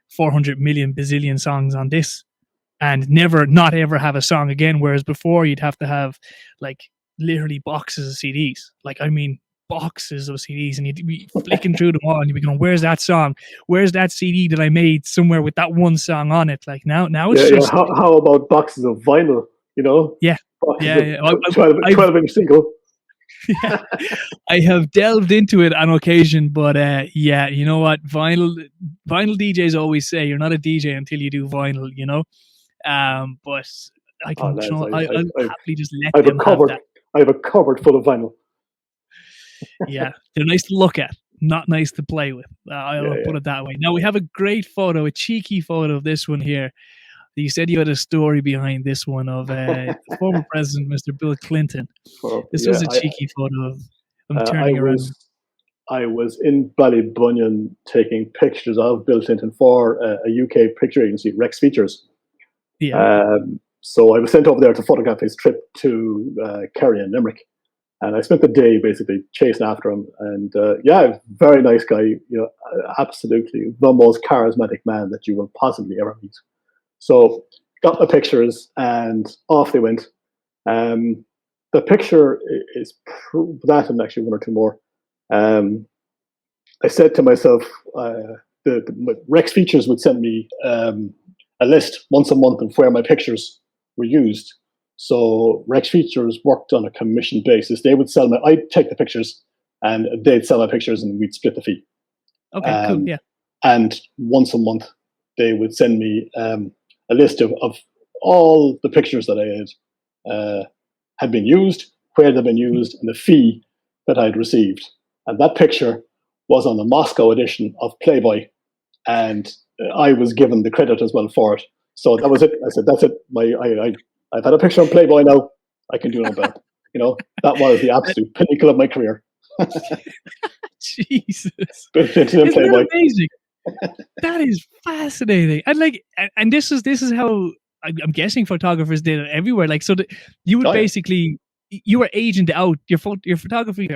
400 million bazillion songs on this and not ever have a song again. Whereas before you'd have to have like literally boxes of CDs. Like, I mean, boxes of CDs, and you'd be flicking through them all and you'd be going, where's that song? Where's that CD that I made somewhere with that one song on it? Like now it's just... How about boxes of vinyl, you know? Yeah. Boxes Yeah. of 12-inch single. Yeah. I have delved into it on occasion, but yeah, you know what? Vinyl DJs always say you're not a DJ until you do vinyl, you know? But I can I'll happily just let them have that. I have a cupboard full of vinyl. Yeah, they're nice to look at, not nice to play with. I'll put it that way. Now we have a great photo, a cheeky photo of this one here. You said you had a story behind this one of former President, Mr. Bill Clinton. This was a cheeky photo of him turning around. I was in Ballybunion taking pictures of Bill Clinton for a UK picture agency, Rex Features. Yeah. So I was sent over there to photograph his trip to Kerry and Limerick. And I spent the day basically chasing after him. And very nice guy, you know, absolutely the most charismatic man that you will possibly ever meet. So got the pictures and off they went. The picture is that and actually one or two more. I said to myself, the Rex Features would send me a list once a month of where my pictures were used. So Rex Features worked on a commission basis. They would I'd take the pictures and they'd sell my pictures and we'd split the fee. Okay, cool, yeah. And once a month, they would send me a list of all the pictures that I had been used, where they'd been used, and the fee that I'd received. And that picture was on the Moscow edition of Playboy. And I was given the credit as well for it. So that was it. I said, that's it. I've had a picture on Playboy now. I can do no better. You know, that was the absolute pinnacle of my career. Jesus. Isn't that amazing? That is fascinating. And this is how I'm guessing photographers did it everywhere. Like, so you would basically, you were agent out. Your photography,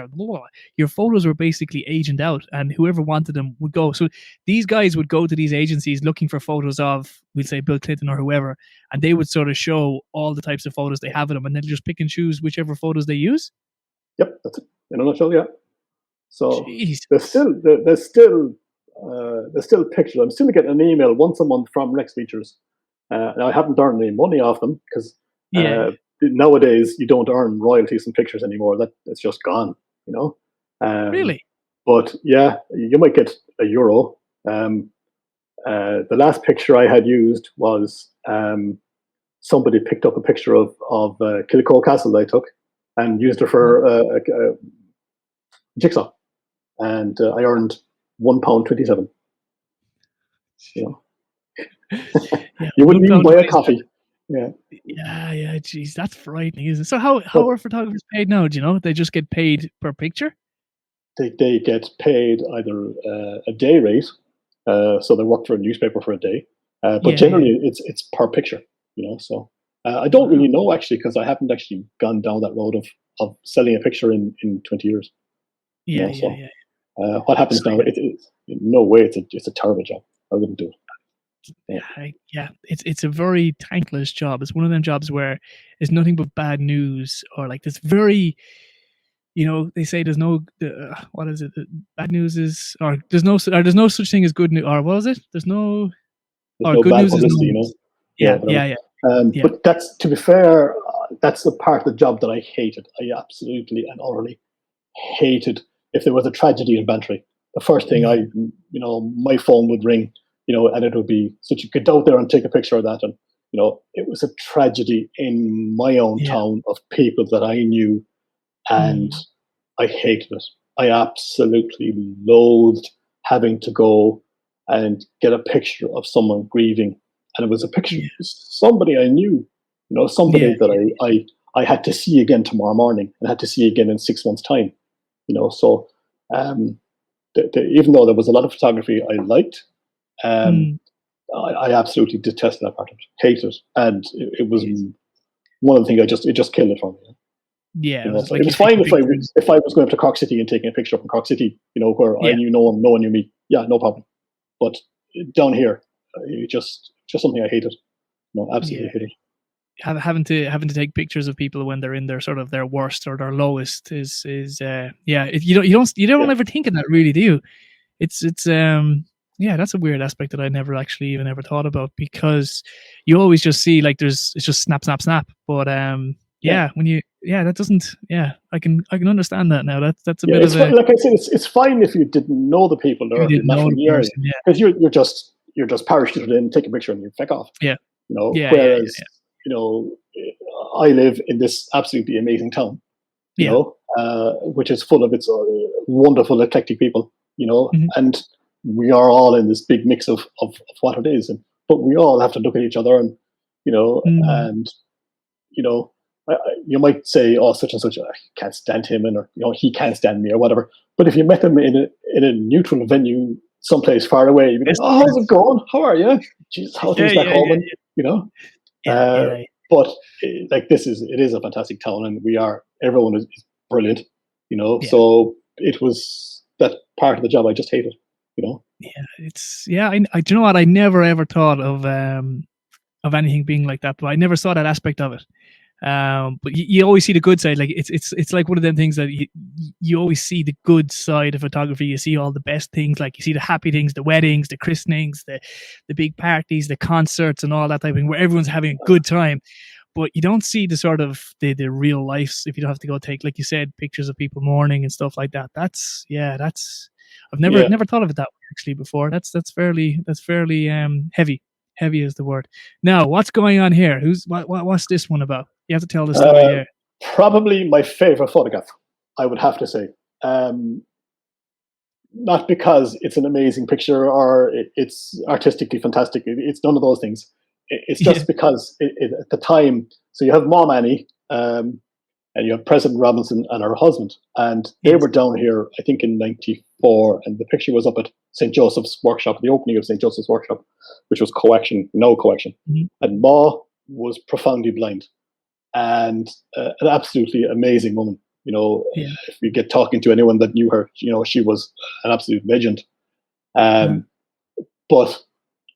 your photos were basically agent out, and whoever wanted them would go. So these guys would go to these agencies looking for photos of, we'll say, Bill Clinton or whoever, and they would sort of show all the types of photos they have of them, and then just pick and choose whichever photos they use. Yep, that's it. In a nutshell, yeah. So Jesus. there's still pictures. I'm still getting an email once a month from Rex Features. Now I haven't earned any money off them because nowadays you don't earn royalties and pictures anymore. It's just gone, you know. Really? But yeah, you might get €1. The last picture I had used was somebody picked up a picture of Kilcoe Castle that I took and used it for a jigsaw, and I earned £1.27. You know. You wouldn't even buy a coffee. Yeah. Geez, that's frightening, isn't it? So how are photographers paid now? Do you know? They just get paid per picture? They get paid either a day rate, so they work for a newspaper for a day, but generally it's per picture. You know, so I don't really know actually because I haven't actually gone down that road of selling a picture in 20 years. Yeah. What happens now? No way. It's a terrible job. I wouldn't do it. It's a very thankless job. It's one of them jobs where it's nothing but bad news, or like this very, you know, they say there's no what is it? Bad news is, or there's no such thing as good news, or what is it? There's no good news is no. You know? Yeah. But that's, to be fair, that's the part of the job that I hated. I absolutely and utterly hated. If there was a tragedy in Bantry, the first thing my phone would ring. You know, and it would be such you could go out there and take a picture of that. And, you know, it was a tragedy in my own town of people that I knew. And I hated it. I absolutely loathed having to go and get a picture of someone grieving, and it was a picture of somebody I knew, somebody that I had to see again tomorrow morning and had to see again in 6 months' time, So even though there was a lot of photography I liked, I absolutely detested that part of it, hated it, and it was one of the things it just killed it for me. Yeah, it was fine if I was going up to Cork City and taking a picture up in Cork City, where I knew no one knew me. Yeah, no problem. But down here, it just something I hated. Absolutely hated. Having to take pictures of people when they're in their sort of their worst or their lowest is you don't ever think of that, really, do you? It's that's a weird aspect that I never actually even ever thought about, because you always just see like it's just snap, but when you that doesn't I can understand that now. That's a bit of a, like I said, it's fine if you didn't know the people there, if you're not from the area, because you're just parachuted in, take a picture, and you feck off. Whereas I live in this absolutely amazing town, which is full of its wonderful eclectic people, and we are all in this big mix of what it is, but we all have to look at each other, and and you might say, oh, such and such, I can't stand him, or he can't stand me, or whatever. But if you met them in a neutral venue, someplace far away, you'd be like, oh, how's it going? How are you? Jesus, how things back home? But like it is a fantastic town, and everyone is brilliant, So it was that part of the job I just hated, I do you know what, I never ever thought of anything being like that, but I never saw that aspect of it. But you always see the good side. Like it's like one of them things that you always see the good side of photography. You see all the best things, like you see the happy things, the weddings, the christenings, the big parties, the concerts, and all that type of thing, where everyone's having a good time. But you don't see the sort of the real lives, if you don't have to go take, like you said, pictures of people mourning and stuff like that. That's I've never thought of it that way actually before. That's fairly heavy. Heavy is the word. Now, what's going on here? What's this one about? You have to tell the story here. Probably my favorite photograph, I would have to say. Not because it's an amazing picture or it's artistically fantastic. It's none of those things. It's just because at the time, so you have Mom Annie, and you have President Robinson and her husband, and they were down here, I think, in '94, and the picture was up at St. Joseph's Workshop, the opening of St. Joseph's Workshop, which was coaction. And Ma was profoundly blind, and an absolutely amazing woman. If you get talking to anyone that knew her, she was an absolute legend. But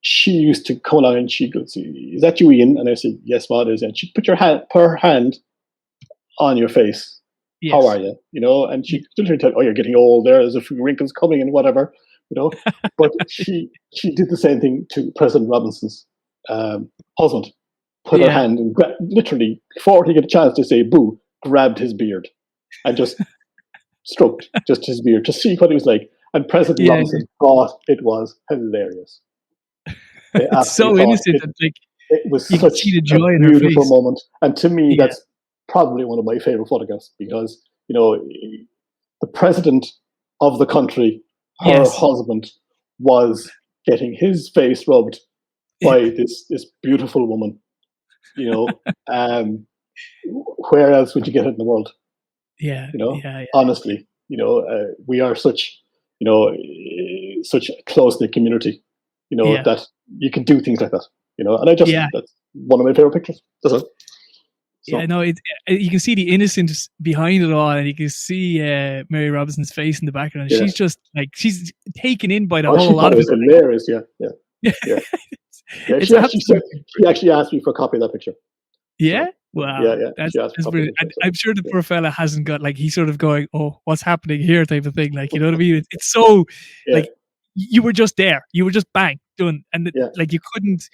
she used to come along and she goes, "Is that you, Ian?" And I said, "Yes, Ma, it is." And she put her hand on your face. Yes. How are you? And she literally tell, "Oh, you're getting old. There's a few wrinkles coming and whatever." But she did the same thing to President Robinson's husband. Put her hand and literally, before he got a chance to say boo, grabbed his beard and just stroked just his beard to see what he was like. And President Robinson thought it was hilarious. It's so innocent. It was such a beautiful moment. And to me, that's probably one of my favorite photographs, because, the president of the country, her husband, was getting his face rubbed by this beautiful woman. Where else would you get it in the world? Honestly, we are such a close-knit community, that you can do things like that, and that's one of my favorite pictures. That's it. So. Yeah, no, you can see the innocence behind it all, and you can see Mary Robinson's face in the background. Yeah. She's just like, she's taken in by the whole lot of it. It's hilarious, yeah. She actually asked me for a copy of that picture. Yeah? So, wow. Yeah. That's brilliant. I'm sure the poor fella hasn't got, like, he's sort of going, "Oh, what's happening here?" type of thing. Like, you know what I mean? It's so, like, you were just there. You were just bang, done. And like, you couldn't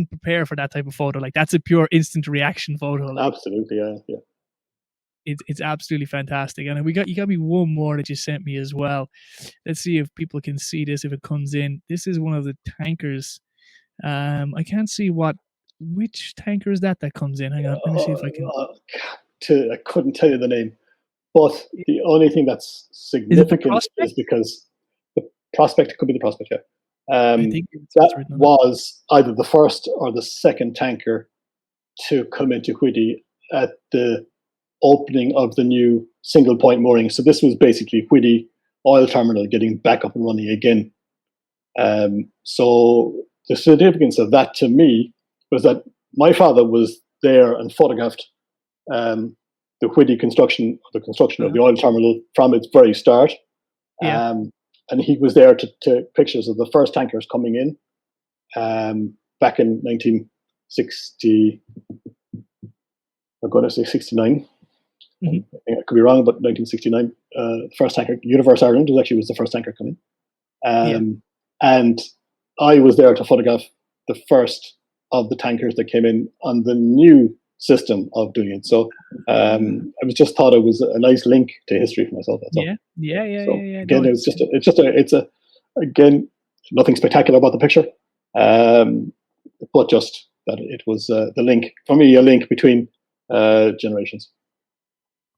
prepare for that type of photo. Like, that's a pure instant reaction photo. Like, absolutely, yeah. It's absolutely fantastic. And you got me one more that you sent me as well. Let's see if people can see this, if it comes in. This is one of the tankers. I can't see which tanker is that comes in. Hang on, let me see if I can. I couldn't tell you the name, But the only thing that's significant is Prospect? because the Prospect, it could be the Prospect, yeah. I think That written on it. was either the first or the second tanker to come into Whitty at the opening of the new single point mooring. So this was basically Whitty oil terminal getting back up and running again. So the significance of that to me was that my father was there and photographed the Whitty construction, the construction of the oil terminal from its very start. Yeah. And he was there to take pictures of the first tankers coming in back in 1960. I'm going to say 69. Mm-hmm. I could be wrong, but 1969, the first tanker, Universe Ireland, was the first tanker coming. And I was there to photograph the first of the tankers that came in on the new system of doing it. So I was just thought it was a nice link to history for myself. That's all. Yeah. Again, no, again, nothing spectacular about the picture, but just that it was the link for me, a link between generations.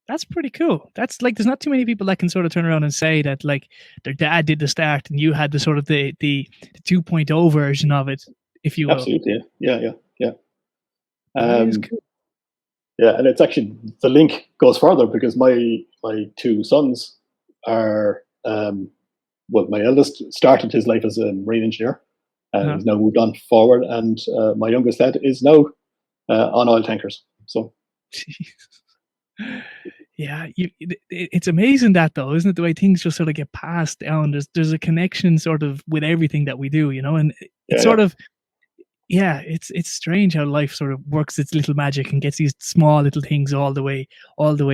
That's pretty cool. That's like, there's not too many people that can sort of turn around and say that like their dad did the start and you had the sort of the 2.0 version of it, if you will. Absolutely, yeah. That is cool. Yeah, and it's actually, the link goes further because my two sons are, my eldest started his life as a marine engineer and he's now moved on forward, and my youngest lad is now on oil tankers. So. Yeah, it's amazing that though, isn't it? The way things just sort of get passed down. There's a connection sort of with everything that we do, and it's sort of, it's strange how life sort of works its little magic and gets these small little things all the way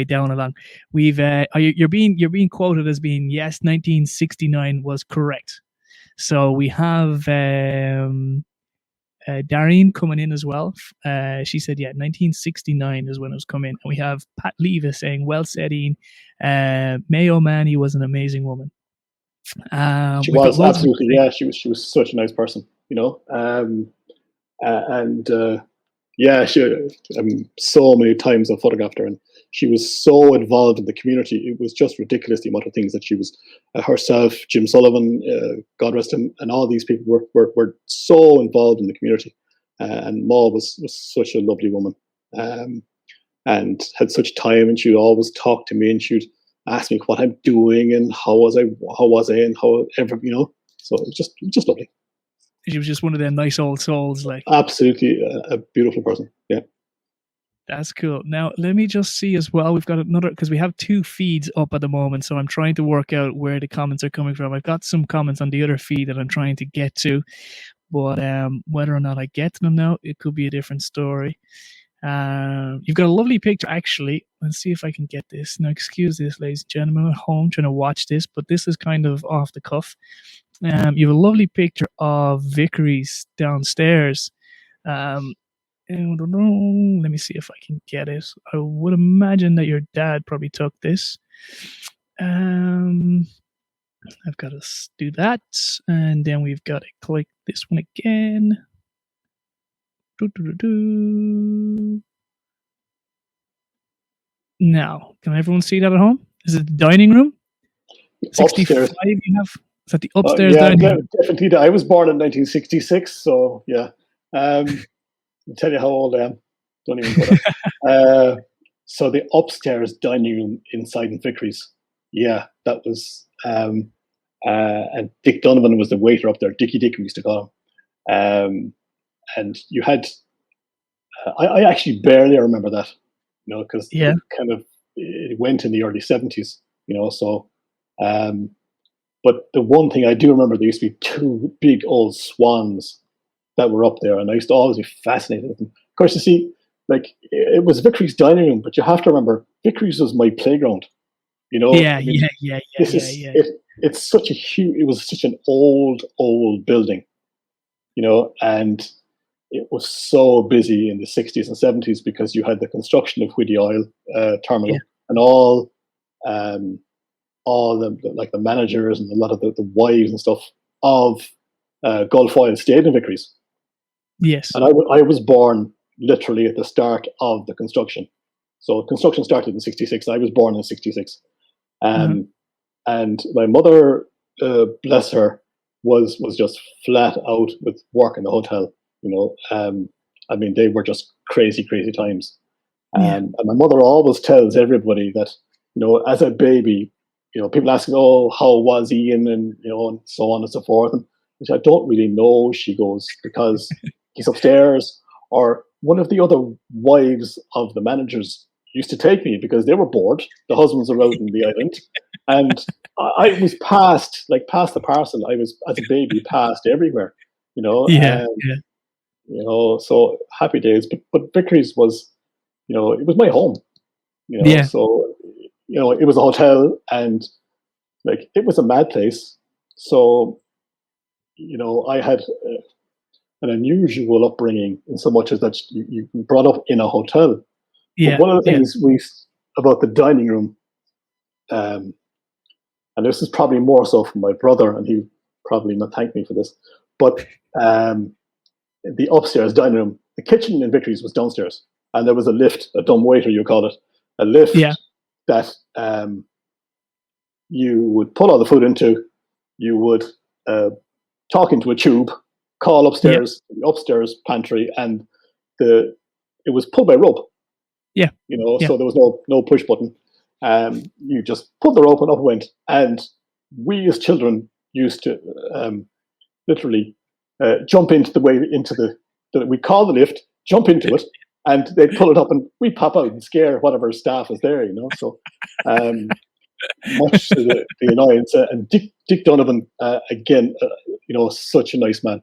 down along. We've you're being quoted as being, yes, 1969 was correct. So we have Darien coming in as well. She said, 1969 is when it was coming. And we have Pat Leva saying, well said, Ian. May O'Mahony was an amazing woman. She was, absolutely, yeah. She was such a nice person, so many times I photographed her, and she was so involved in the community. It was just ridiculous the amount of things that she was herself, Jim Sullivan, God rest him, and all these people were so involved in the community. And Ma was such a lovely woman, and had such time, and she would always talk to me, and she would ask me what I'm doing and how was I, and how ever, So it was just lovely. She was just one of them nice old souls, like. Absolutely, a beautiful person. Yeah. That's cool. Now, let me just see as well. We've got another, because we have two feeds up at the moment, so I'm trying to work out where the comments are coming from. I've got some comments on the other feed that I'm trying to get to, but whether or not I get to them now, it could be a different story. You've got a lovely picture, actually. Let's see if I can get this. Now, excuse this, ladies and gentlemen, at home trying to watch this, but this is kind of off the cuff. You have a lovely picture of Vickery's downstairs. I don't know. Let me see if I can get it. I would imagine that your dad probably took this. I've got to do that, and then we've got to click this one again. Now, can everyone see that at home? Is it the dining room? 65 you have? Is that the upstairs dining room? Definitely. I was born in 1966, so yeah. I'll tell you how old I am. Don't even put it. So the upstairs dining room inside in Vickery's, yeah, that was, and Dick Donovan was the waiter up there. Dickie Dick, we used to call him. And you had, I actually barely remember that, because it went in the early 70s, so, but the one thing I do remember, there used to be two big old swans that were up there, and I used to always be fascinated with them. Of course, you see, like, it was Vickery's dining room, but you have to remember, Vickery's was my playground, It's such a huge, it was such an old building, and it was so busy in the 60s and 70s because you had the construction of Whitty Oil terminal, and all the managers and a lot of the wives and stuff of Gulf Oil stayed in Vickery's. Yes. And I was born literally at the start of the construction. So construction started in 66. I was born in 66. Mm-hmm. And my mother, bless her, was just flat out with work in the hotel. I mean, they were just crazy times. And my mother always tells everybody that, as a baby, people ask, oh, how was Ian, and and so on and so forth. And she said, I don't really know. She goes, because he's upstairs, or one of the other wives of the managers used to take me because they were bored. The husbands were out in the island, and I was past the parcel. I was, as a baby, passed everywhere. Yeah. So happy days. But Vickery's was, it was my home. So it was a hotel, and like it was a mad place. So I had an unusual upbringing in so much as that you brought up in a hotel. Yeah. But one of the things about the dining room, and this is probably more so from my brother, and he'll probably not thank me for this, but the upstairs dining room, the kitchen in Vickery's was downstairs, and there was a lift, a dumbwaiter you call it, a lift that you would put all the food into. You would talk into a tube, call upstairs, the upstairs pantry, and it was pulled by rope. Yeah. So there was no push button. You just put the rope and up it went. And we as children used to literally jump into we call the lift, jump into it, and they'd pull it up, and we'd pop out and scare whatever staff was there. So much to the annoyance. And Dick Donovan, again, such a nice man.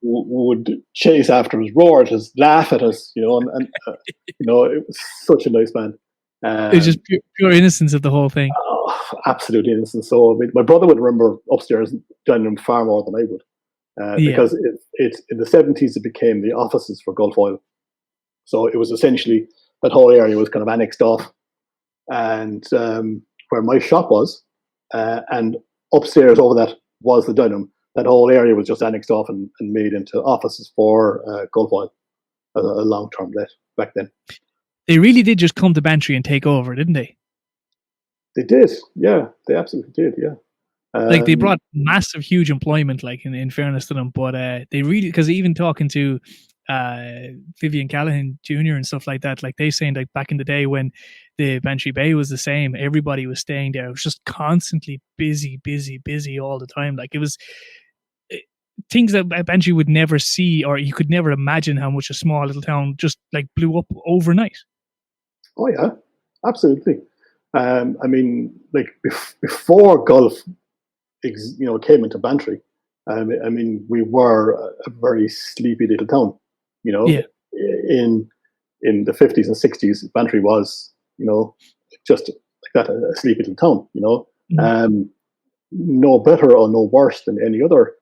Would chase after us, roar at us, laugh at us, and it was such a nice man. It was just pure innocence of the whole thing. Oh, absolute innocence. So I mean, my brother would remember upstairs dining room far more than I would, because it in the 70s it became the offices for Gulf Oil. So it was essentially that whole area was kind of annexed off, and where my shop was, and upstairs over that was the dining room. That whole area was just annexed off and made into offices for Gulf Oil, a long-term let back then. They really did just come to Bantry and take over, didn't they? They did, yeah. They absolutely did, yeah. Like they brought massive, huge employment, like in fairness to them, but they really, because even talking to Vivian Callahan Jr. and stuff like that, like they saying like back in the day when the Bantry Bay was the same, everybody was staying there. It was just constantly busy all the time. Like it was things that Bantry would never see, or you could never imagine how much a small little town just like blew up overnight. Oh yeah, absolutely. I mean, like before Gulf, came into Bantry. I mean, we were a very sleepy little town. In the 50s and 60s, Bantry was, just like that, a sleepy little town. Mm-hmm. No better or no worse than any other,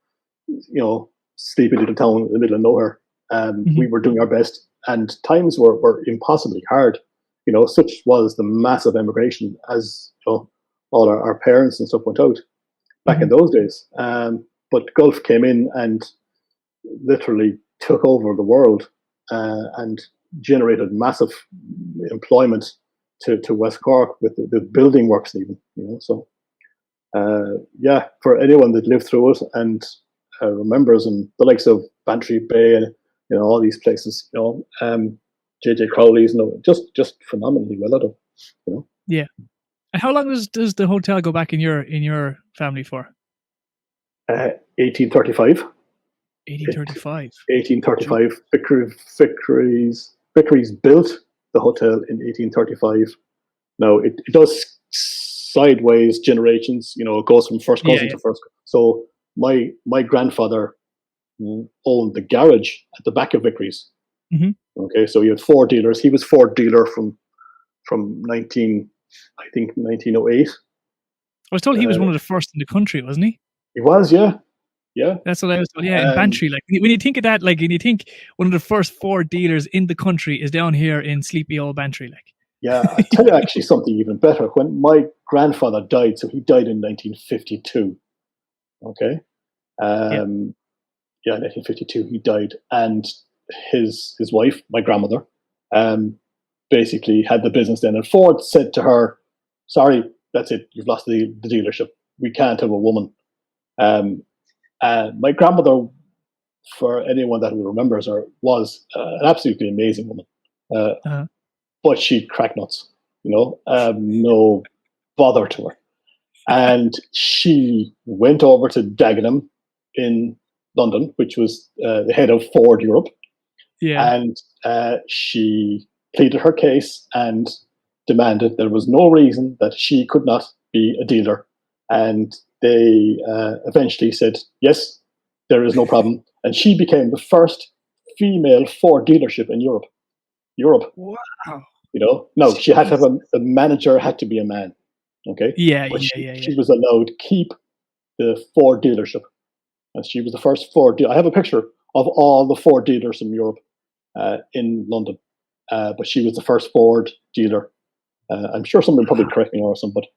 sleepy little town in the middle of nowhere. Mm-hmm. We were doing our best, and times were impossibly hard. Such was the massive emigration, as all our parents and stuff went out back Mm-hmm. in those days. But Gulf came in and literally took over the world, and generated massive employment to West Cork with the building works even. So for anyone that lived through it and remembers, and the likes of Bantry Bay and all these places, JJ Crowley's, just phenomenally well done. Yeah. And how long does the hotel go back in your family for? 1835. 1835. 1835. Vickery's built the hotel in 1835. Now it does sideways generations. It goes from first cousin to first. So my grandfather owned the garage at the back of Vickery's. Mm-hmm. Okay, so he had Ford dealers. He was Ford dealer from 1908. I was told he was one of the first in the country, wasn't he? He was, yeah. That's what I was told. Yeah, in Bantry. Like when you think of that, like when you think one of the first Ford dealers in the country is down here in sleepy old Bantry, like. Yeah, I'll tell you actually something even better. When my grandfather died, so he died in 1952. Okay. 1952 he died, and his wife, my grandmother, basically had the business then. And Ford said to her, sorry, that's it, you've lost the dealership. We can't have a woman. My grandmother, for anyone that remembers her, was an absolutely amazing woman. But she'd crack nuts, no bother to her. And she went over to Dagenham in London, which was the head of Ford Europe. Yeah. And she pleaded her case and demanded there was no reason that she could not be a dealer. And they eventually said, yes, there is no problem. And she became the first female Ford dealership in Europe. Wow. No, she had to have the manager had to be a man. Okay. Yeah, but yeah. She was allowed to keep the Ford dealership. And she was the first Ford dealer. I have a picture of all the Ford dealers in Europe in London. But she was the first Ford dealer. I'm sure someone probably correct me or something, but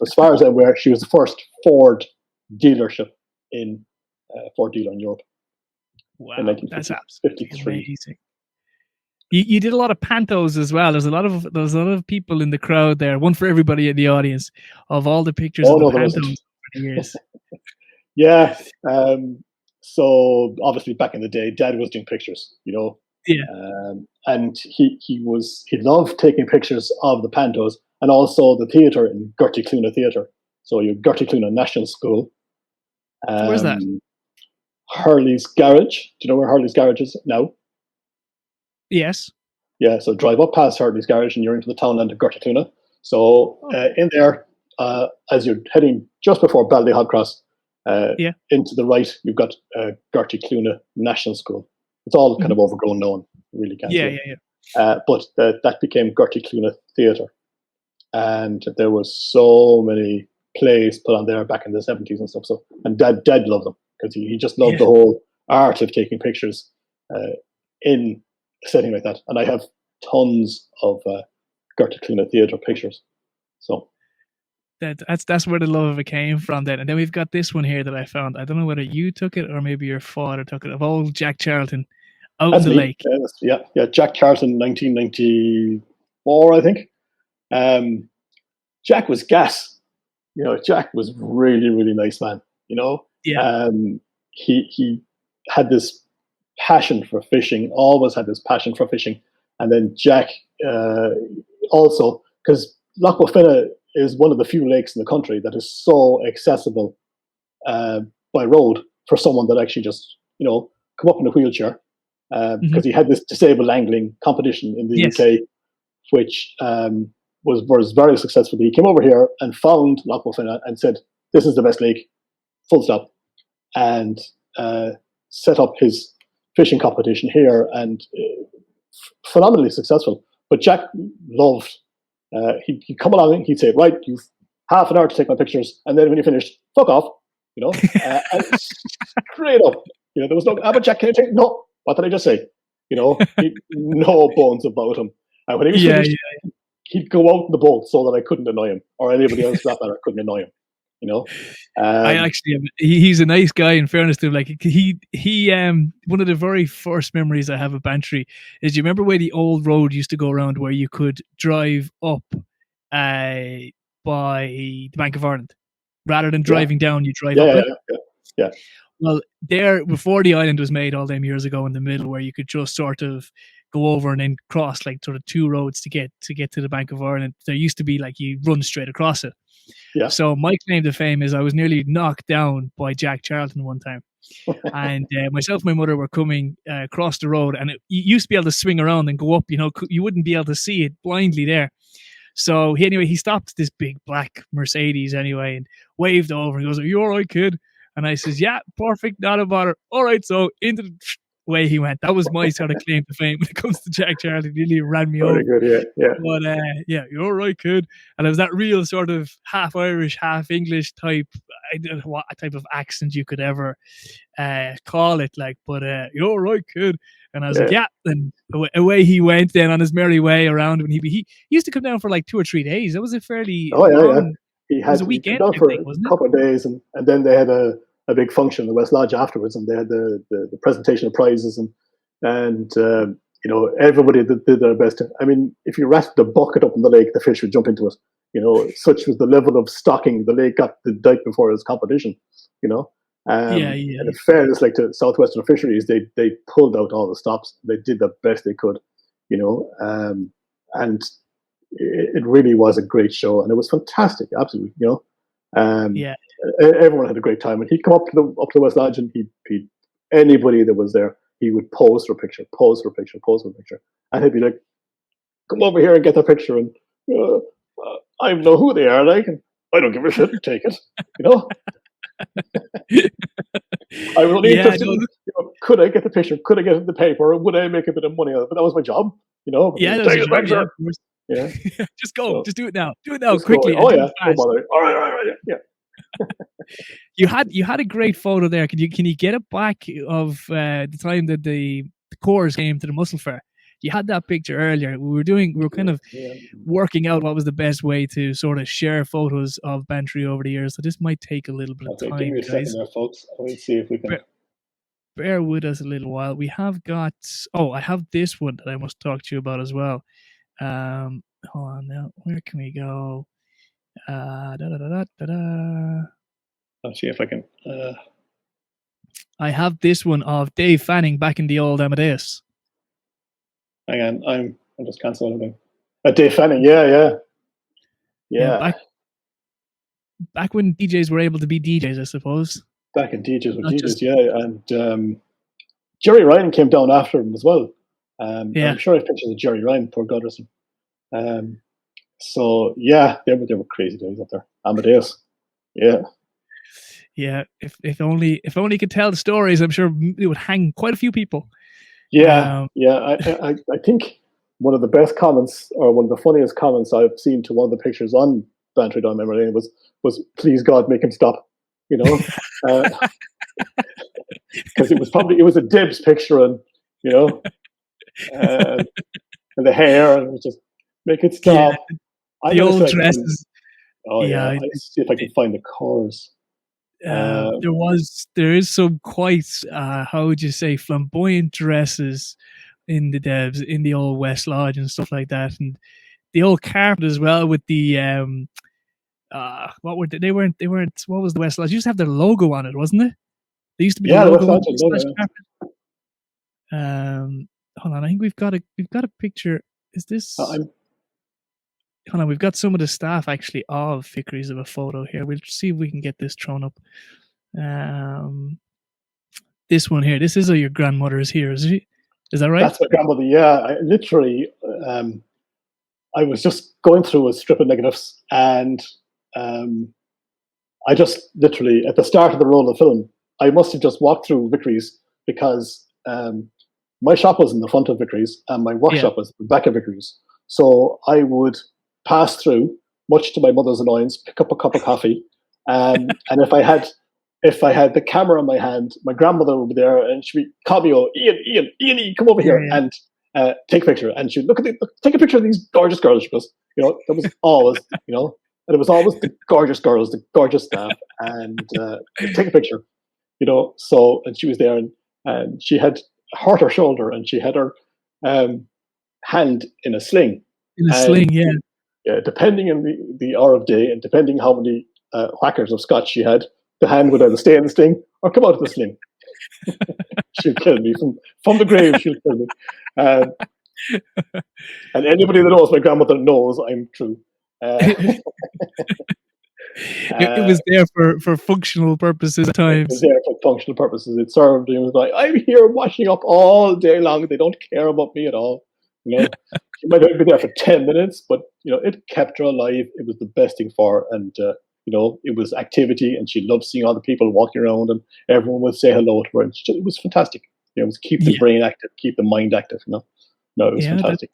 as far as I'm aware, she was the first Ford dealership in Ford dealer in Europe. Wow, in that's absolutely amazing. You did a lot of pantos as well. There's a lot of people in the crowd there. One for everybody in the audience of all the pictures of the pantos over the years. Yeah. So obviously back in the day, Dad was doing pictures, Yeah. And he loved taking pictures of the pantos and also the theatre in Gerty Cluna Theatre. So you Gerty Cluna National School. Where's that? Hurley's Garage. Do you know where Hurley's Garage is now? Yes. Yeah, so drive up past Hurley's Garage and you're into the townland of Gerty Cluna. So in there, as you're heading just before Ballyhog Cross, into the right, you've got Gerty Cluna National School. It's all kind of overgrown now and really can't see it. But that became Gerty Cluna Theatre. And there was so many plays put on there back in the 70s and stuff. So, and Dad loved them because he just loved the whole art of taking pictures in a setting like that. And I have tons of Gerty Cluna Theatre pictures. So that's where the love of it came from then. And then we've got this one here that I found. I don't know whether you took it or maybe your father took it, of old Jack Charlton out in the lake. Yeah, Jack Charlton, 1994, I think. Jack was gas. Jack was really, really nice man. Yeah. He had this passion for fishing, always had this passion for fishing. And then Jack also, because Loch Buffina is one of the few lakes in the country that is so accessible by road for someone that actually just, come up in a wheelchair. Because he had this disabled angling competition in the UK, which was very successful. He came over here and found Loch Buffina and said, this is the best lake, full stop. And set up his fishing competition here and phenomenally successful. But Jack loved, he'd come along, he'd say, right, you've half an hour to take my pictures, and then when you finished, fuck off, and straight up, there was no, but Jack, can I take, no, what did I just say? No bones about him. And when he was finished, he'd go out in the boat so that I couldn't annoy him, or anybody else for that matter couldn't annoy him. I actually, he's a nice guy. In fairness to him, like he one of the very first memories I have of Bantry is, you remember where the old road used to go around where you could drive up by the Bank of Ireland rather than driving down, you drive up it. Yeah. Well, there, before the island was made all them years ago, in the middle where you could just sort of go over and then cross like sort of two roads to get to the Bank of Ireland, there used to be like you run straight across it. Yeah. So my claim to fame is I was nearly knocked down by Jack Charlton one time. And myself and my mother were coming across the road, and you used to be able to swing around and go up, you wouldn't be able to see it blindly there. So he stopped this big black Mercedes anyway and waved over and goes, "Are you all right, kid?" And I says, "Yeah, perfect, not a bother." All right, so into the way he went. That was my sort of claim to fame when it comes to Jack Charlton. He nearly ran me over. Very good, yeah. But you're all right, kid. And it was that real sort of half Irish, half English type. I don't know what type of accent you could ever call it, like. But you're all right, kid. And I was like, yeah. And away he went then on his merry way around. When he used to come down for like 2 or 3 days. It was a fairly long. It was a weekend. He for a couple of days, and then they had a big function in the West Lodge afterwards, and they had the presentation of prizes, and everybody did their best. I mean, if you rested a bucket up in the lake, the fish would jump into it. Such was the level of stocking the lake got the night before his competition. And in fairness, like to Southwestern Fisheries, they pulled out all the stops. They did the best they could, and it really was a great show, and it was fantastic, absolutely. Everyone had a great time, and he'd come up to the West Lodge, and he'd anybody that was there, he would pose for a picture, and he'd be like, "Come over here and get the picture," and I know who they are, like, and I don't give a shit, take it, I was only interested in, could I get the picture? Could I get it in the paper? Or would I make a bit of money on it? But that was my job, Yeah, that was your job, of course. Yeah. Just go. Just do it now. Do it now, quickly. Oh yeah. No bother. All right. Yeah. You had a great photo there. Can you get it back of the time that the Coors came to the Mussel Fair? You had that picture earlier. We were kind of working out what was the best way to sort of share photos of Bantry over the years. So this might take a little bit of time, give me a second there, folks. I'll see if we can. Bear with us a little while. We have got. I have this one that I must talk to you about as well. Hold on now. Where can we go? I'll see if I can. I have this one of Dave Fanning back in the old Amadeus. Hang on, I'm just cancelling it. Dave Fanning, yeah. Back when DJs were able to be DJs, I suppose. Back in DJs with DJs, and Jerry Ryan came down after him as well. I'm sure I have pictures of Jerry Ryan, poor God rest him. So yeah, they were crazy days up there. Amadeus, yeah. Yeah, if only you could tell the stories, I'm sure it would hang quite a few people. Yeah. I think one of the best comments, or one of the funniest comments I've seen to one of the pictures on Bantry Down Memory Lane was "Please God, make him stop," because it was a Debs picture, and and the hair, and it was just make it stop. The old dresses. I'll see if I can find the cores. There is some quite how would you say, flamboyant dresses in the Debs, in the old West Lodge and stuff like that, and the old carpet as well with the what was the West Lodge? It used to have their logo on it, wasn't it? There used to be the logo on the West Lodge carpet. Hold on, I think we've got a picture. Is this? Hold on, we've got some of the staff actually of Vickery's of a photo here. We'll see if we can get this thrown up. This one here. This is your grandmother's here, is she? Is that right? That's my grandmother. Yeah, I was just going through a strip of negatives, and I just literally at the start of the roll of the film, I must have just walked through Vickery's because my shop was in the front of Vickery's and my workshop was at the back of Vickery's. So I would pass through, much to my mother's annoyance, pick up a cup of coffee, and if I had the camera in my hand, my grandmother would be there, and she'd call me, Ian, come over here and take a picture. And she'd take a picture of these gorgeous girls. She goes, that was always, and it was always the gorgeous girls, the gorgeous staff, and take a picture, So, and she was there, and she had hurt her shoulder, and she had her hand in a sling. Yeah, depending on the hour of day, and depending how many whackers of scotch she had, the hand would either stay in the sling or come out of the sling. She'll kill me from the grave. She'll kill me. And anybody that knows my grandmother knows I'm true. It was there for functional purposes at times. It was there for functional purposes. It served. It was like, I'm here washing up all day long. They don't care about me at all. She might have been there for 10 minutes, but it kept her alive. It was the best thing for her, and it was activity, and she loved seeing all the people walking around, and everyone would say hello to her. And it was fantastic. It was keep the brain active, keep the mind active. No, it was fantastic.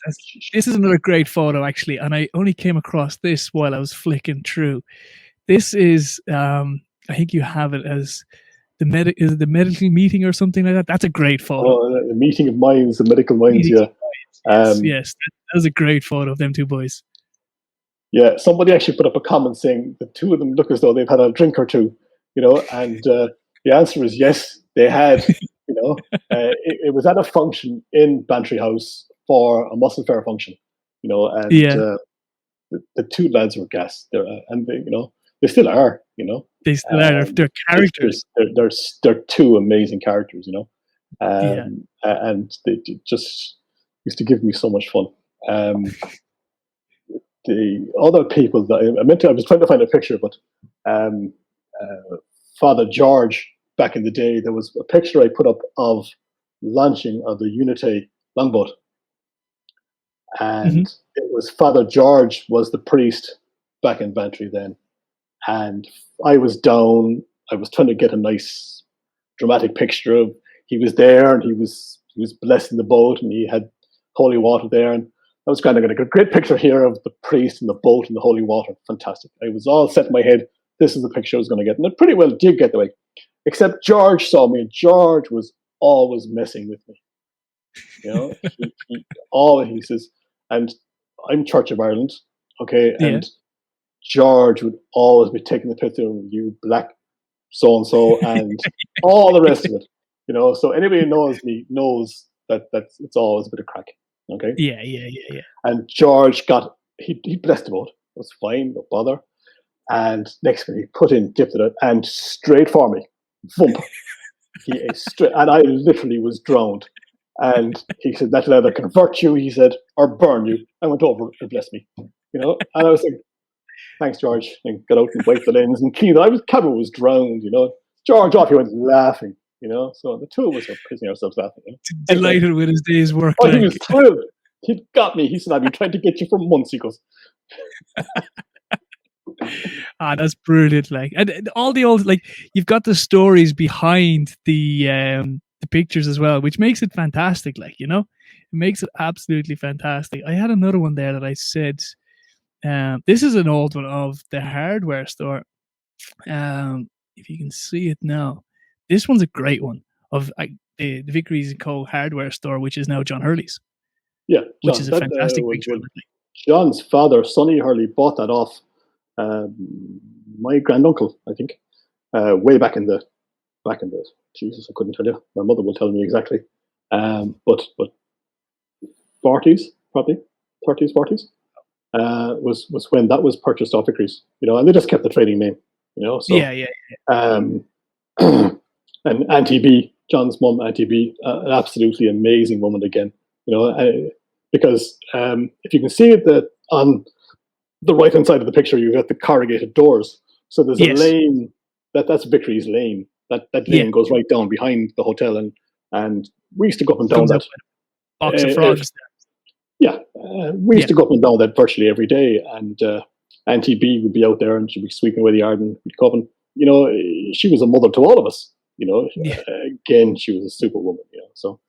This is another great photo, actually, and I only came across this while I was flicking through. This is, I think you have it as the medical meeting or something like that. That's a great photo. Oh, a meeting of minds, the medical minds, Yes, that was a great photo of them two boys. Yeah, somebody actually put up a comment saying the two of them look as though they've had a drink or two, and the answer is yes, they had. It was at a function in Bantry House for a muscle fair function, and the two lads were gas. And they still are, They still are. They're characters. They're two amazing characters, and they just used to give me so much fun. The other people that I was trying to find a picture, but Father George, back in the day, there was a picture I put up of launching of the Unity longboat, and it was Father George was the priest back in Bantry then, and I was down. I was trying to get a nice dramatic picture of he was there, and he was blessing the boat, and he had holy water there, and I was kind of getting a great picture here of the priest and the boat and the holy water. Fantastic. I was all set in my head. This is the picture I was going to get. And it pretty well did get the way. Except George saw me, and George was always messing with me. He says, and I'm Church of Ireland, okay? And George would always be taking the picture of you black so-and-so and all the rest of it. So anybody who knows me knows that it's always a bit of crack. Okay. Yeah. And George he blessed the boat. It was fine, no bother. And next minute he dipped it out, and straight for me, thump. He straight, and I literally was drowned. And he said, "That'll either convert you," he said, "or burn you." I went over and blessed me, And I was like, "Thanks, George." And got out and wiped the lens and cleaned. Cabin was drowned, George off, he went laughing. So the two of us were pissing ourselves laughing. Delighted with his day's work. Oh, he was thrilled. He'd got me. He said, "I've been trying to get you for months." He goes, that's brilliant. And all the old, you've got the stories behind the pictures as well, which makes it fantastic. It makes it absolutely fantastic. I had another one there that I said, this is an old one of the hardware store. If you can see it now. This one's a great one of the Vickery's & Co. hardware store, which is now John Hurley's. Yeah, John, which is a fantastic picture. John's father, Sonny Hurley, bought that off my granduncle, I think, way back in the. Jesus, I couldn't tell you. My mother will tell me exactly. But 40s, probably 30s, 40s, was when that was purchased off Vickery's. And they just kept the trading name. So yeah. And Auntie B, John's mum, Auntie B, an absolutely amazing woman again. Because if you can see it, on the right hand side of the picture, you've got the corrugated doors. So there's a lane that's Vickery's lane. That lane goes right down behind the hotel, and we used to go up and down that. Box of frogs. We used to go up and down that virtually every day, and Auntie B would be out there, and she'd be sweeping away the yard, and we'd come and, she was a mother to all of us. Again, she was a superwoman. So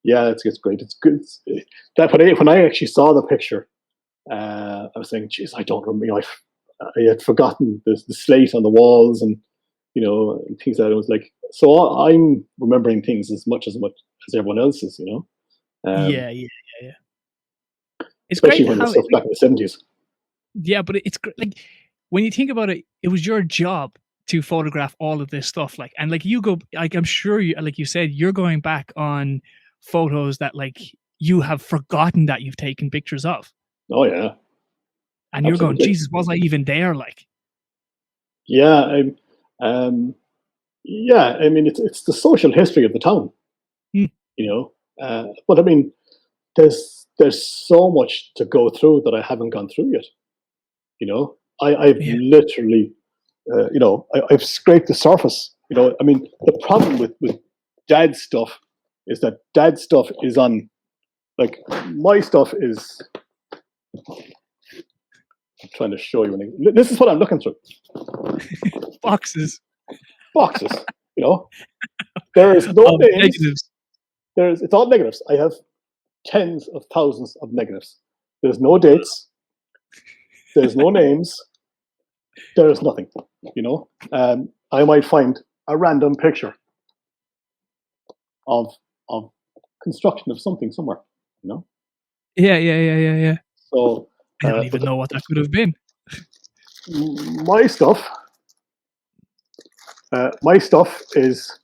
it's great. It's good. When I actually saw the picture, I was saying, "Geez, I don't remember. I had forgotten the slate on the walls and and things like that." It was like, so I'm remembering things as much as everyone else is. Yeah. It's especially great when how it's stuff back in the 70s. Yeah, but it's when you think about it, it was your job to photograph all of this stuff. And you go, I'm sure you, like you said, you're going back on photos that you have forgotten that you've taken pictures of. Oh yeah. And you're going, Jesus, was I even there? Yeah. I mean, it's the social history of the town, but I mean, there's so much to go through that I haven't gone through yet. I've literally, I've scraped the surface. I mean, the problem with Dad's stuff is that Dad's stuff is on, my stuff is. I'm trying to show you. This is what I'm looking through. Boxes. There is no names. Negatives. It's all negatives. I have tens of thousands of negatives. There's no dates. There's no names. There's nothing. I might find a random picture of construction of something somewhere. Yeah. So I don't even know what that could have been. My stuff is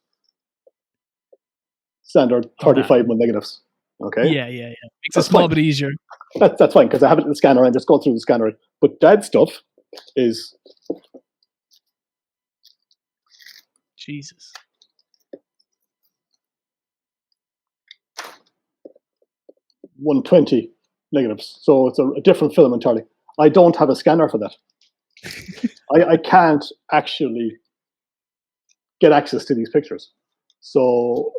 standard 35 mm negatives. Okay, Yeah. Makes it a small bit easier. That's fine because I have it in the scanner and just go through the scanner. But Dad's stuff is Jesus. 120 negatives, so it's a different film entirely. I don't have a scanner for that. I can't actually get access to these pictures. So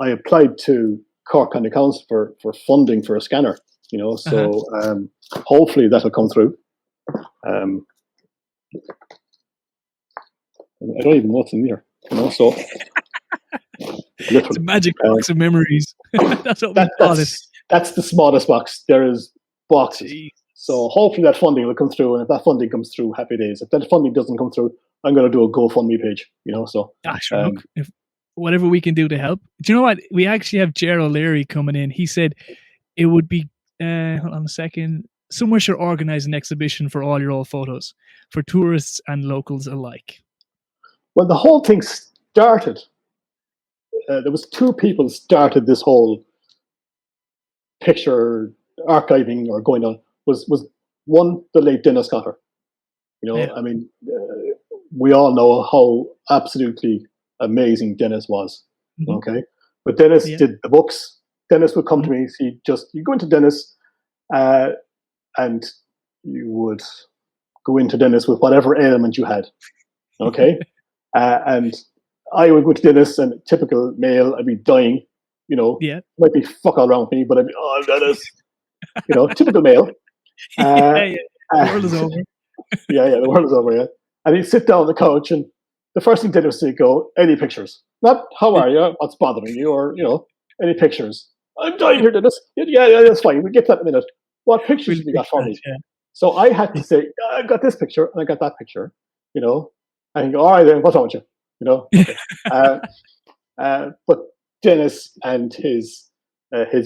I applied to Cork County Council for funding for a scanner, so hopefully that'll come through. I don't even know what's in here, so it's a magic box of memories. That's what we call it. That's the smallest box. There is boxes. Jeez. So hopefully that funding will come through, and if that funding comes through, happy days. If that funding doesn't come through, I'm going to do a GoFundMe page, so. Sure, look, if whatever we can do to help. Do you know what? We actually have Gerald O'Leary coming in. He said it would be, hold on a second, somewhere should organize an exhibition for all your old photos for tourists and locals alike. Well, the whole thing started, there was two people started this whole picture archiving or going on. Was one, the late Dennis Cotter. I mean, we all know how absolutely amazing Dennis was. Mm-hmm. Okay, but Dennis did the books. Dennis would come to me. You go into Dennis, and you would go into Dennis with whatever ailment you had. Okay, and I would go to Dennis, and typical male, I'd be dying. Might be fuck all around me, but I'd be, oh, Dennis. Typical male. The world is over. The world is over, And he'd sit down on the couch, and the first thing Dennis would go, any pictures? Not, how are you? What's bothering you? Or, any pictures? I'm dying here, Dennis. Yeah, that's fine. We'll get that in a minute. What pictures have you got for me? Yeah. So I had to say, I got this picture, and I got that picture, and he'd go, all right, then, what's wrong with you? Okay. But Dennis and his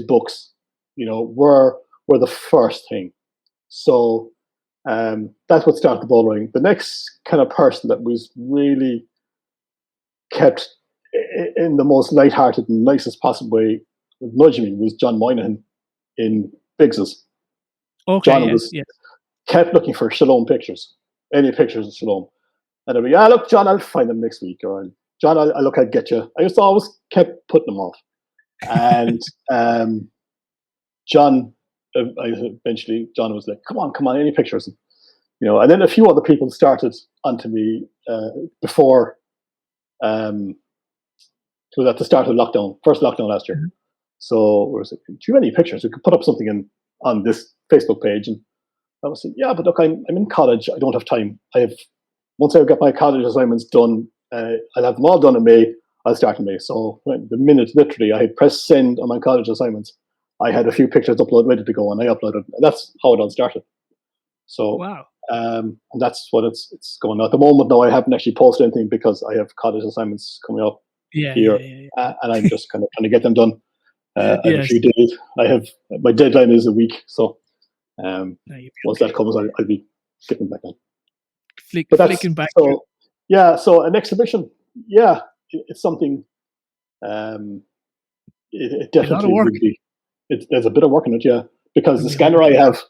books, were the first thing. So that's what started the ball rolling. The next kind of person that was really kept in the most lighthearted and nicest possible way, nudging me, was John Moynihan in Biggs's. Okay, John kept looking for Shalom pictures, any pictures of Shalom. And I'd be, look, John, I'll find them next week. Or, John, I'll get you. I just always kept putting them off. And John, eventually, John was like, come on, any pictures? And then a few other people started onto me before, it was at the start of lockdown, first lockdown last year. So, do you have any pictures? We could put up something on this Facebook page. And I was saying, yeah, but look, I'm in college. I don't have time. Once I get my college assignments done, I'll have them all done in May. I'll start in May. So the minute, literally, I had pressed send on my college assignments, I had a few pictures uploaded, ready to go, and I uploaded. And that's how it all started. So, wow. And that's what it's going on. At the moment, no, I haven't actually posted anything because I have college assignments coming up here. And I'm just kind of trying to get them done. I have a few days. My deadline is a week. So once that comes, I'll be getting back on. Flicking back. So an exhibition, it's something. It definitely would be. There's a bit of work in it, because the scanner I have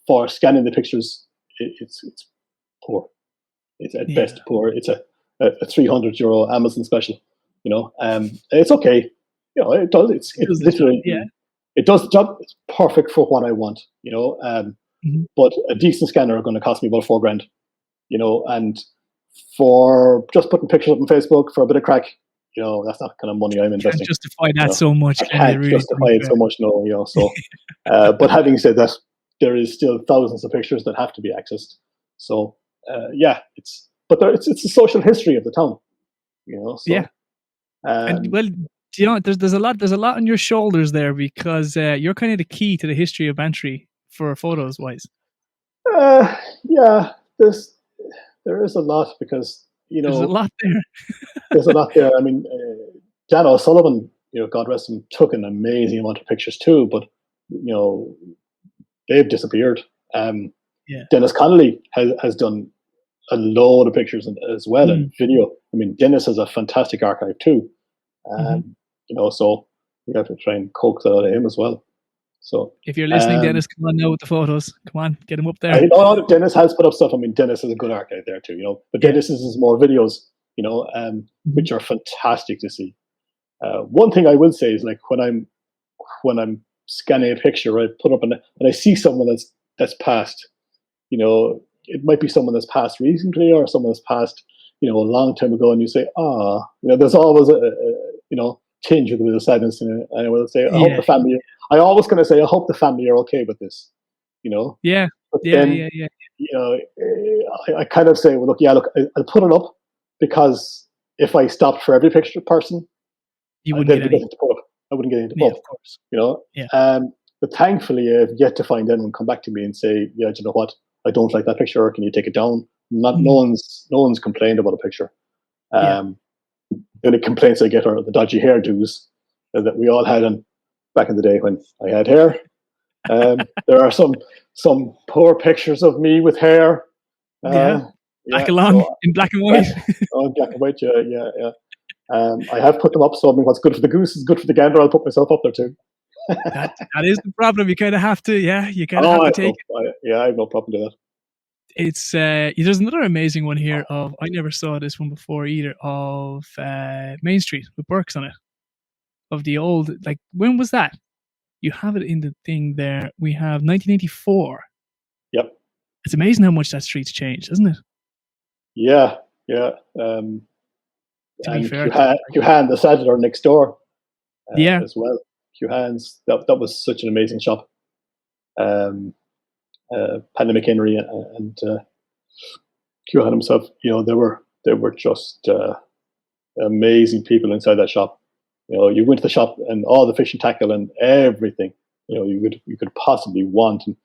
for scanning the pictures, it's poor. It's at best poor. It's a €300 Amazon special. It's okay. It does. It's literally. It does the job. It's perfect for what I want. But a decent scanner are going to cost me about $4,000. And for just putting pictures up on Facebook for a bit of crack, that's not the kind of money I'm investing. Can't justify that so much. I can't justify it so much, no. So, but having said that, there is still thousands of pictures that have to be accessed. So, it's the social history of the town, So, and well, there's a lot on your shoulders there because you're kind of the key to the history of Bantry for photos wise. There is a lot because there's a lot there. There's a lot there. I mean, Dan O'Sullivan, God rest him, took an amazing amount of pictures too, but they've disappeared. Dennis Connolly has done a load of pictures as well and video. I mean, Dennis has a fantastic archive too. So we have to try and coax that out of him as well. So if you're listening, Dennis, come on now with the photos. Come on, get him up there. I know Dennis has put up stuff. I mean, Dennis is a good architect there too, but Dennis is more videos, which are fantastic to see. One thing I will say is, like, when I'm scanning a picture, I put up and I see someone that's passed. It might be someone that's passed recently or someone that's passed, a long time ago, and you say, there's always a tinge with a bit of sadness in it. And I will say, I hope the family. I always kind of say, I hope the family are okay with this. Yeah. But yeah. then, Yeah. I kind of say, well, look, I'll put it up, because if I stopped for every picture person, you wouldn't get any. I wouldn't get into Yeah, pub. of course. Yeah. But thankfully, I've yet to find anyone come back to me and say, yeah, do you know what? I don't like that picture. Can you take it down? No one's complained about a picture. The only complaints I get are the dodgy hairdos that we all had back in the day when I had hair. There are some poor pictures of me with hair. Black along in black and white. In black and white, yeah. I have put them up, so I mean, what's good for the goose is good for the gander. I'll put myself up there too. that is the problem. You kind of have to, you kind of have to take it. I have no problem with that. It's there's another amazing one here of, I never saw this one before either, of Main Street with Burke's on it, of the old, like, when was that? You have it in the thing there. We have 1984. Yep. It's amazing how much that street's changed, isn't it? Yeah. To be fair, Cuhan, the saddler next door, as well. Cuhan's, that was such an amazing shop. Paddy McHenry and Cuhan himself, they were just amazing people inside that shop. You went to the shop and all the fishing tackle and everything, you could possibly want, and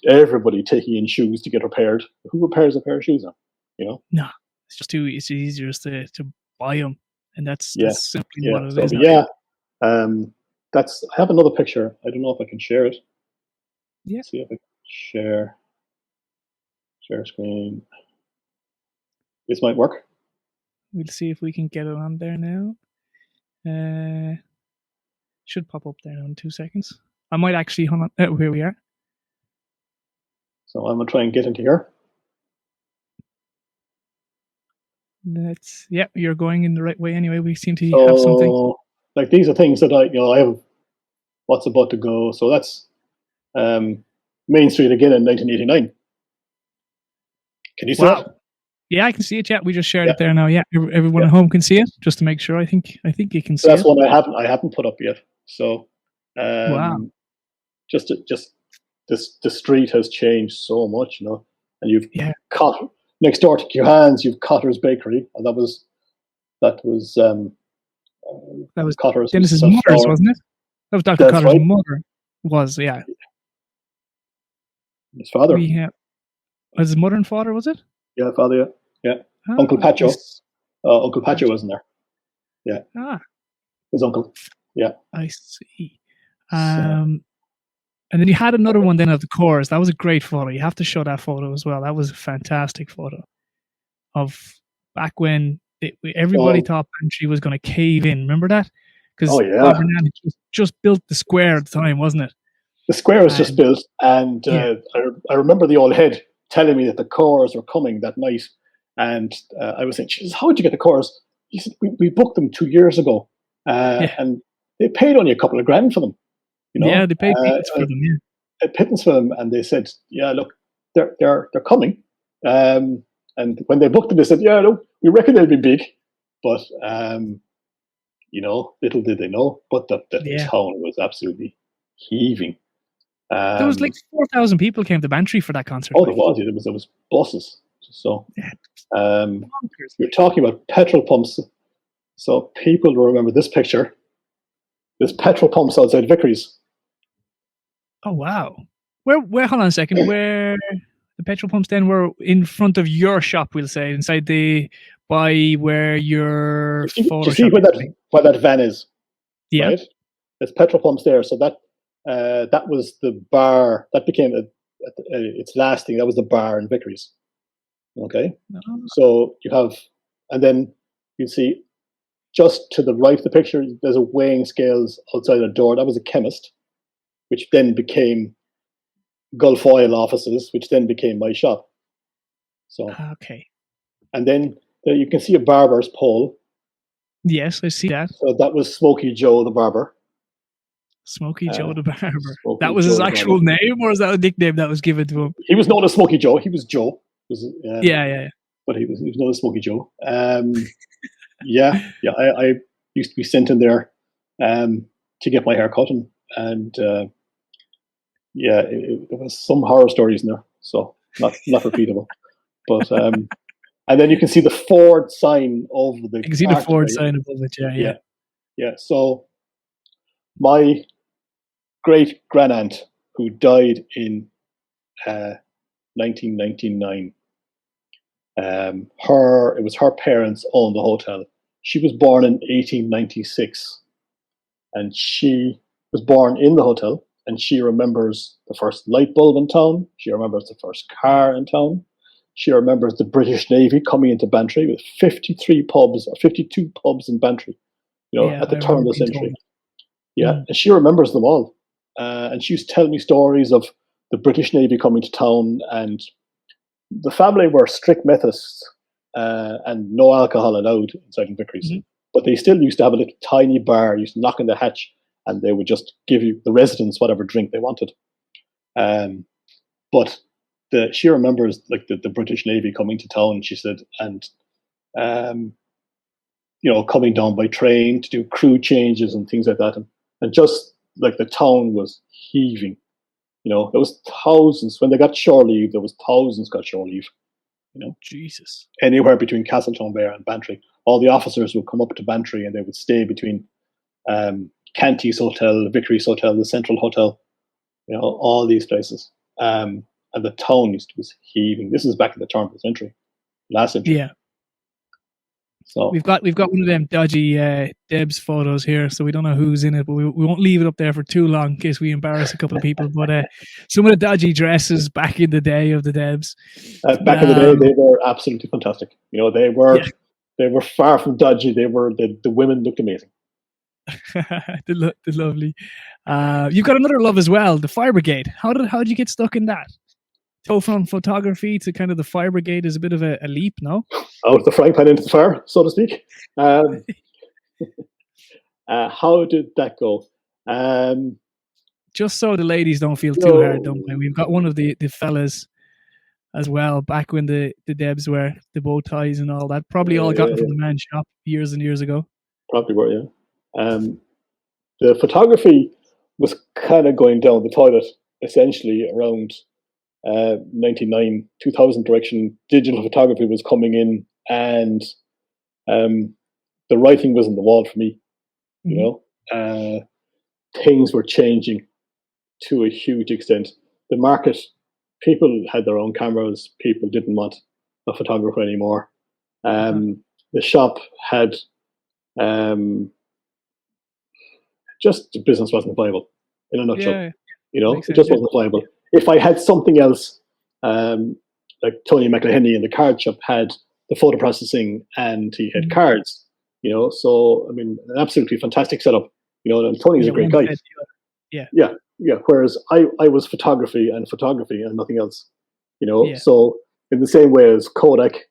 everybody taking in shoes to get repaired. Who repairs a pair of shoes now? No, it's just it's easier to buy them, and that's simply what it is. I have another picture. I don't know if I can share it. Yeah. Let's see if I can share screen. This might work. We'll see if we can get it on there now. Should pop up there now in 2 seconds. I might actually, hold on. Here we are. So I'm gonna try and get into here. You're going in the right way anyway. We seem to have something. Like, these are things that I have what's about to go. So that's Main Street again in 1989. Can you see it? Yeah, I can see it. Yeah, we just shared it there now. Yeah, everyone at home can see it. Just to make sure, I think you can see it. That's one I haven't put up yet. So, wow. Just the street has changed so much, and you've next door to Cuhan's, you've Cotter's Bakery, and that was Cotter's. Dennis's mother's, wasn't it? That was Dr. Cotter's mother. Was, yeah. His father. Was his mother and father, was it? Yeah, father, yeah. Uncle Pacho. Uncle Pacho wasn't there. Yeah. His uncle. Yeah. I see. And then you had another one then of the chorus. That was a great photo. You have to show that photo as well. That was a fantastic photo of back when everybody thought Bantry was going to cave in. Remember that? Because Bob Bernard just built the square at the time, wasn't it? The square was just built, and I remember the old head telling me that the cores were coming that night, and I was saying, Jesus, how did you get the cores? He said, we booked them 2 years ago, and they paid only a couple of grand for them. Yeah, they paid pittance for them. Yeah, pittance for them, and they said, "Yeah, look, they're coming." And when they booked them, they said, "Yeah, look, we reckon they'll be big," but little did they know. But the town was absolutely heaving. There was like 4,000 people came to Bantry for that concert. Oh, there was buses. So, you're talking about petrol pumps. So people remember this picture. There's petrol pumps outside Vickery's. Oh wow! Where? Hold on a second. Where the petrol pumps then were in front of your shop? We'll say inside where your photo. You see where that van is? Yeah. Right? There's petrol pumps there. So that was the bar. That became its last thing. That was the bar in Vickery's. Okay. So you have, and then you see just to the right of the picture, there's a weighing scales outside a door. That was a chemist, which then became Gulf Oil offices, which then became my shop. So, Okay. and then you can see a barber's pole. Yes, I see that. So that was Smokey Joe the barber. Smokey Joe the barber. Smokey That was Joe his the actual barber. name, or is that a nickname that was given to him? He was known as Smokey Joe. He was Joe. Yeah. But he was known as Smokey Joe. I used to be sent in there to get my hair cut, and there was some horror stories in there, so not repeatable. But and then you can see the Ford sign over the. You can see the Ford sign above it. Yeah. So my great grandaunt, who died in 1999. It was her parents owned the hotel. She was born in 1896, and she was born in the hotel. And she remembers the first light bulb in town. She remembers the first car in town. She remembers the British Navy coming into Bantry with 52 pubs in Bantry. At the turn of the century. Yeah, and she remembers them all. And she used to tell me stories of the British Navy coming to town, and the family were strict Methodists and no alcohol allowed inside Ian Vickery's. Mm-hmm. But they still used to have a little tiny bar, used to knock on the hatch, and they would just give you the residents whatever drink they wanted. But she remembers like the British Navy coming to town, she said, and coming down by train to do crew changes and things like that. And just like the town was heaving. There was thousands. When they got shore leave, there was thousands got shore leave. Jesus. Anywhere between Castletownbere and Bantry. All the officers would come up to Bantry and they would stay between Canty's Hotel, Vickery's Hotel, the Central Hotel, all these places. And the town was heaving. This is back at the turn of the century, last century. Yeah. So we've got one of them dodgy Debs photos here, so we don't know who's in it, but we won't leave it up there for too long in case we embarrass a couple of people. But some of the dodgy dresses back in the day of the Debs. Back in the day, they were absolutely fantastic. They were far from dodgy. They were the women looked amazing. They're lovely. You've got another love as well, the Fire Brigade. How did you get stuck in that? So from photography to kind of the Fire Brigade is a bit of a leap, no? Out of the frying pan into the fire, so to speak. How did that go? Just so the ladies don't feel too hard done by. We've got one of the fellas as well, back when the Debs were the bow ties and all that. Probably all gotten from the man's shop years and years ago. Probably were, yeah. The photography was kind of going down the toilet, essentially, around 99, 2000 direction. Digital photography was coming in, and the writing was on the wall for me. Things were changing to a huge extent. The market, people had their own cameras. People didn't want a photographer anymore. The shop had just the business wasn't viable in a nutshell. It just wasn't viable. If I had something else, like Tony McElhenney in the card shop had the photo processing and he had cards, so I mean, an absolutely fantastic setup, and Tony's a great guy. Yeah. Whereas I was photography and nothing else, So in the same way as Kodak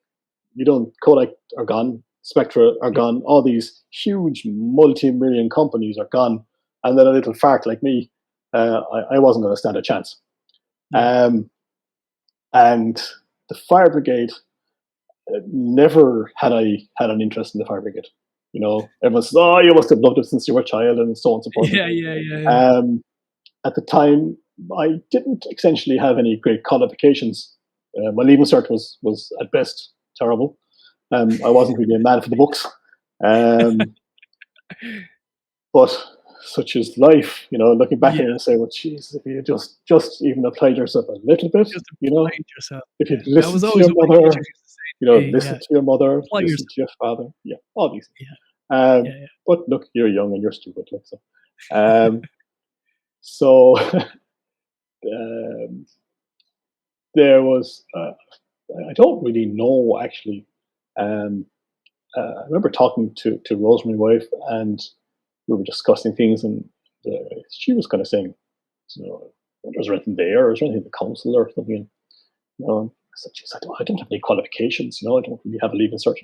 are gone, Spectra are gone, all these huge multi-million companies are gone, and then a little fart like me, I wasn't going to stand a chance. And the Fire Brigade, never had I had an interest in the Fire Brigade. Everyone says, "Oh, you must have loved it since you were a child," and so on and so forth. Yeah. At the time, I didn't essentially have any great qualifications. My leaving cert was at best terrible. I wasn't really a man for the books. But such is life, looking back at it and say, well, Jesus, if you just even applied yourself a little bit, if you listen to your mother, listen to your mother, listen to your father, all these things. But look, you're young and you're stupid, so there was, I don't really know actually, I remember talking to Rose, my wife, and we were discussing things, and she was kind of saying, is there anything there, or is there anything in the council or something? I said, geez, I don't have any qualifications, I don't really have a leaving cert.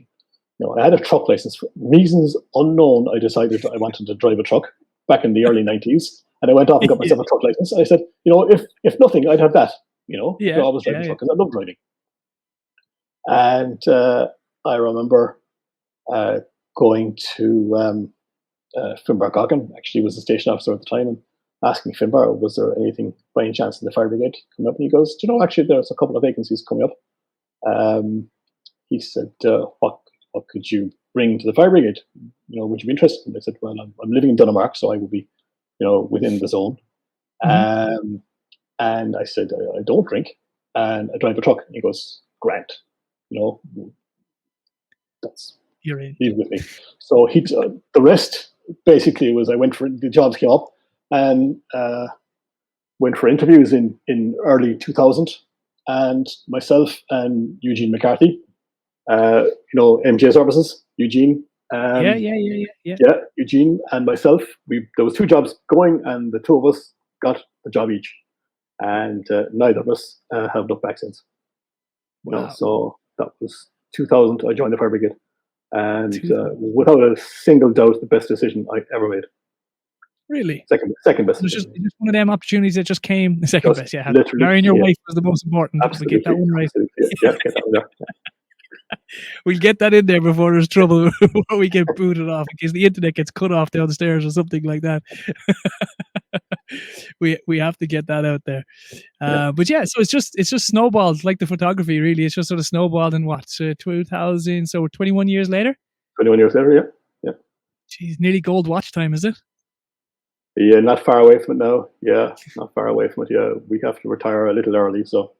I had a truck license. For reasons unknown, I decided that I wanted to drive a truck back in the early 90s, and I went off and got myself a truck license. I said, if nothing, I'd have that, I was driving a truck, because I love driving. And I remember going to Finbar Goggin, actually was the station officer at the time, and asking Finbar, was there anything by any chance in the Fire Brigade coming up? And he goes, actually, there's a couple of vacancies coming up. He said, what could you bring to the Fire Brigade? Would you be interested? And I said, well, I'm living in Dunamark, so I would be, within the zone. Mm-hmm. And I said, I don't drink, and I drive a truck. And he goes, Grant, that's, you're in. Leave with me. So the rest basically was, I went for, the jobs came up, and went for interviews in early 2000, and myself and Eugene McCarthy, MJ Services, Eugene. Yeah. Eugene and myself, there was 2 jobs going, and the 2 of us got the job each, and neither of us have looked back since. Wow. So that was 2000. I joined the Fire Brigade, and without a single doubt, the best decision I ever made. Really? Second best. It was just one of them opportunities that just came. The second best, yeah. Literally, marrying your wife was the most important. Absolutely, get that one right. Yeah, get that one there. We'll get that in there before there's trouble, before we get booted off, in case the internet gets cut off downstairs or something like that. we have to get that out there. But yeah, so it's just snowballed, like the photography. Really, it's just sort of snowballed in 2000. So we're 21 years later. 21 years later, yeah. Jeez, nearly gold watch time, is it? Yeah, not far away from it now. Yeah, not far away from it. Yeah, we have to retire a little early, so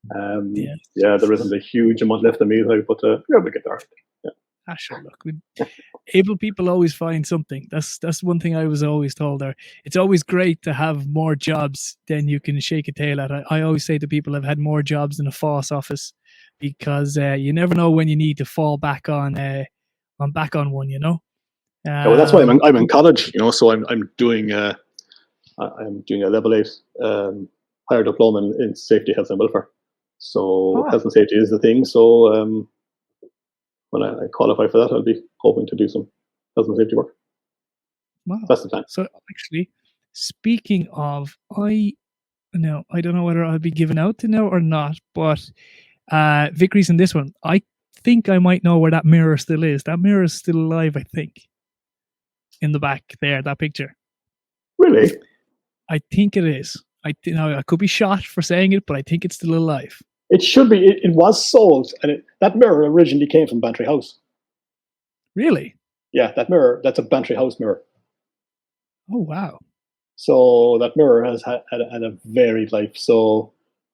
there isn't a huge amount left of me, but we'll get there. Yeah. Sure. Look, able people always find something. That's one thing I was always told. There, it's always great to have more jobs than you can shake a tail at. I always say to people, I've had more jobs than a FOSS office, because you never know when you need to fall back on one. Well, that's why I'm in college. So I'm doing a level 8 higher diploma in safety, health and welfare. So health and safety is the thing. So when I qualify for that, I'll be hoping to do some health and safety work. Wow, that's the plan. So actually, speaking of, I don't know whether I'll be given out to know or not, but Vickery's in this one. I think I might know where that mirror still is. That mirror is still alive, I think. In the back there, that picture. Really? I think it is. I could be shot for saying it, but I think it's still alive. It should be. It was sold, and that mirror originally came from Bantry House. Really? Yeah, that mirror. That's a Bantry House mirror. Oh wow! So that mirror has had a varied life. So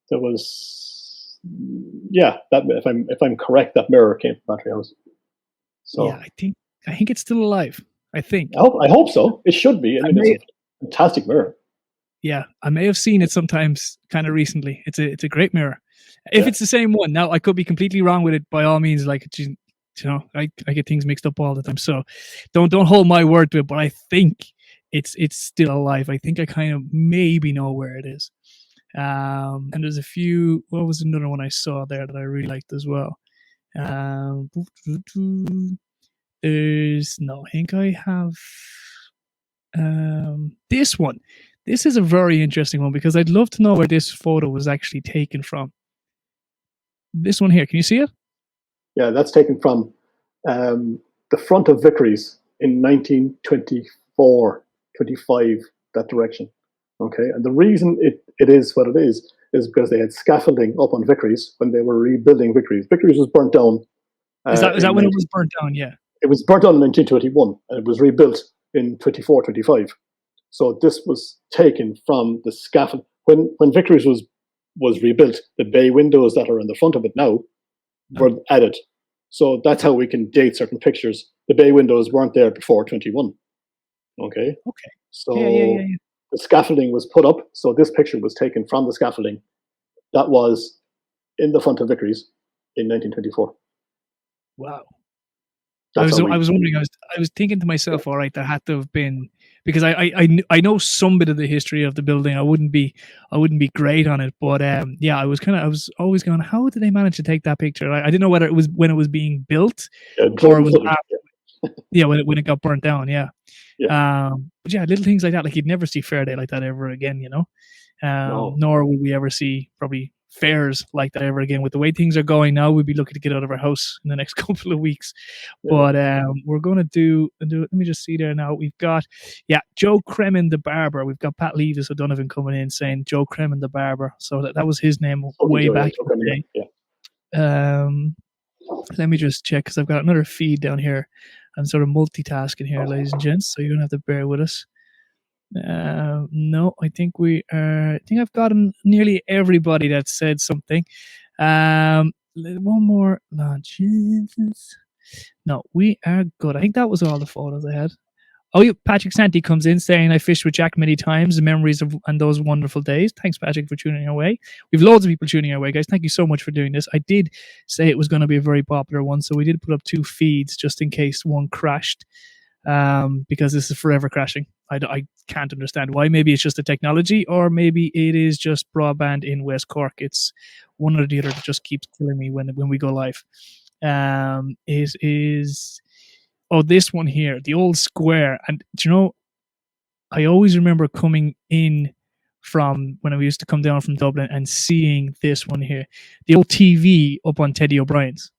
there was, that if I'm correct, that mirror came from Bantry House. So yeah, I think it's still alive. I think. I hope so. It should be. I mean, it's a fantastic mirror. Yeah, I may have seen it sometimes kind of recently. It's a great mirror. If it's the same one, now I could be completely wrong with it. By all means, I get things mixed up all the time. So don't hold my word to it. But I think it's still alive. I think I kind of maybe know where it is. And there's a few. What was another one I saw there that I really liked as well? I think I have this one. This is a very interesting one because I'd love to know where this photo was actually taken from. This one here, can you see it? Yeah, that's taken from the front of Vickery's in 1924, 25, that direction. Okay, and the reason it is what it is because they had scaffolding up on Vickery's when they were rebuilding Vickery's. Vickery's was burnt down. Is that when it was burnt down? Yeah. It was burnt down in 1921 and it was rebuilt in 24, 25. So this was taken from the scaffold. When Vickery's was rebuilt, the bay windows that are in the front of it now were added. So that's how we can date certain pictures. The bay windows weren't there before 21. Okay. So the scaffolding was put up. So this picture was taken from the scaffolding that was in the front of Vickery's in 1924. Wow. I That's was how we. wondering. I was thinking to myself, all right, there had to have been, because I know some bit of the history of the building. I wouldn't be great on it, but yeah, I was always going, how did they manage to take that picture? I didn't know whether it was when it was being built or it was Footage, after, yeah, when it got burnt down, yeah. yeah. But yeah, little things like that, like you'd never see Fair Day like that ever again, you know. No. Nor will we ever see probably fairs like that ever again. With the way things are going now, we'd be looking to get out of our house in the next couple of weeks. Yeah. But we're going to do. Let me just see there now. We've got, yeah, Joe Kremen the barber. We've got Pat Levis O'Donovan coming in saying Joe Kremen the barber. So that was his name way back in the day. Yeah. Let me just check because I've got another feed down here. I'm sort of multitasking here, ladies and gents. So you're gonna have to bear with us. No, I think I think I've gotten nearly everybody that said something. One more. No, Jesus. No, we are good. I think that was all the photos I had. Oh, yeah, Patrick Santi comes in saying, I fished with Jack many times, the memories of and those wonderful days. Thanks, Patrick, for tuning our way. We've loads of people tuning our way, guys. Thank you so much for doing this. I did say it was going to be a very popular one, so we did put up 2 feeds just in case one crashed, because this is forever crashing. I can't understand why. Maybe it's just the technology, or maybe it is just broadband in West Cork. It's one or the other that just keeps killing me when we go live. Oh, this one here, the old square. And do you know, I always remember coming in from when I used to come down from Dublin and seeing this one here, the old TV up on Teddy O'Brien's.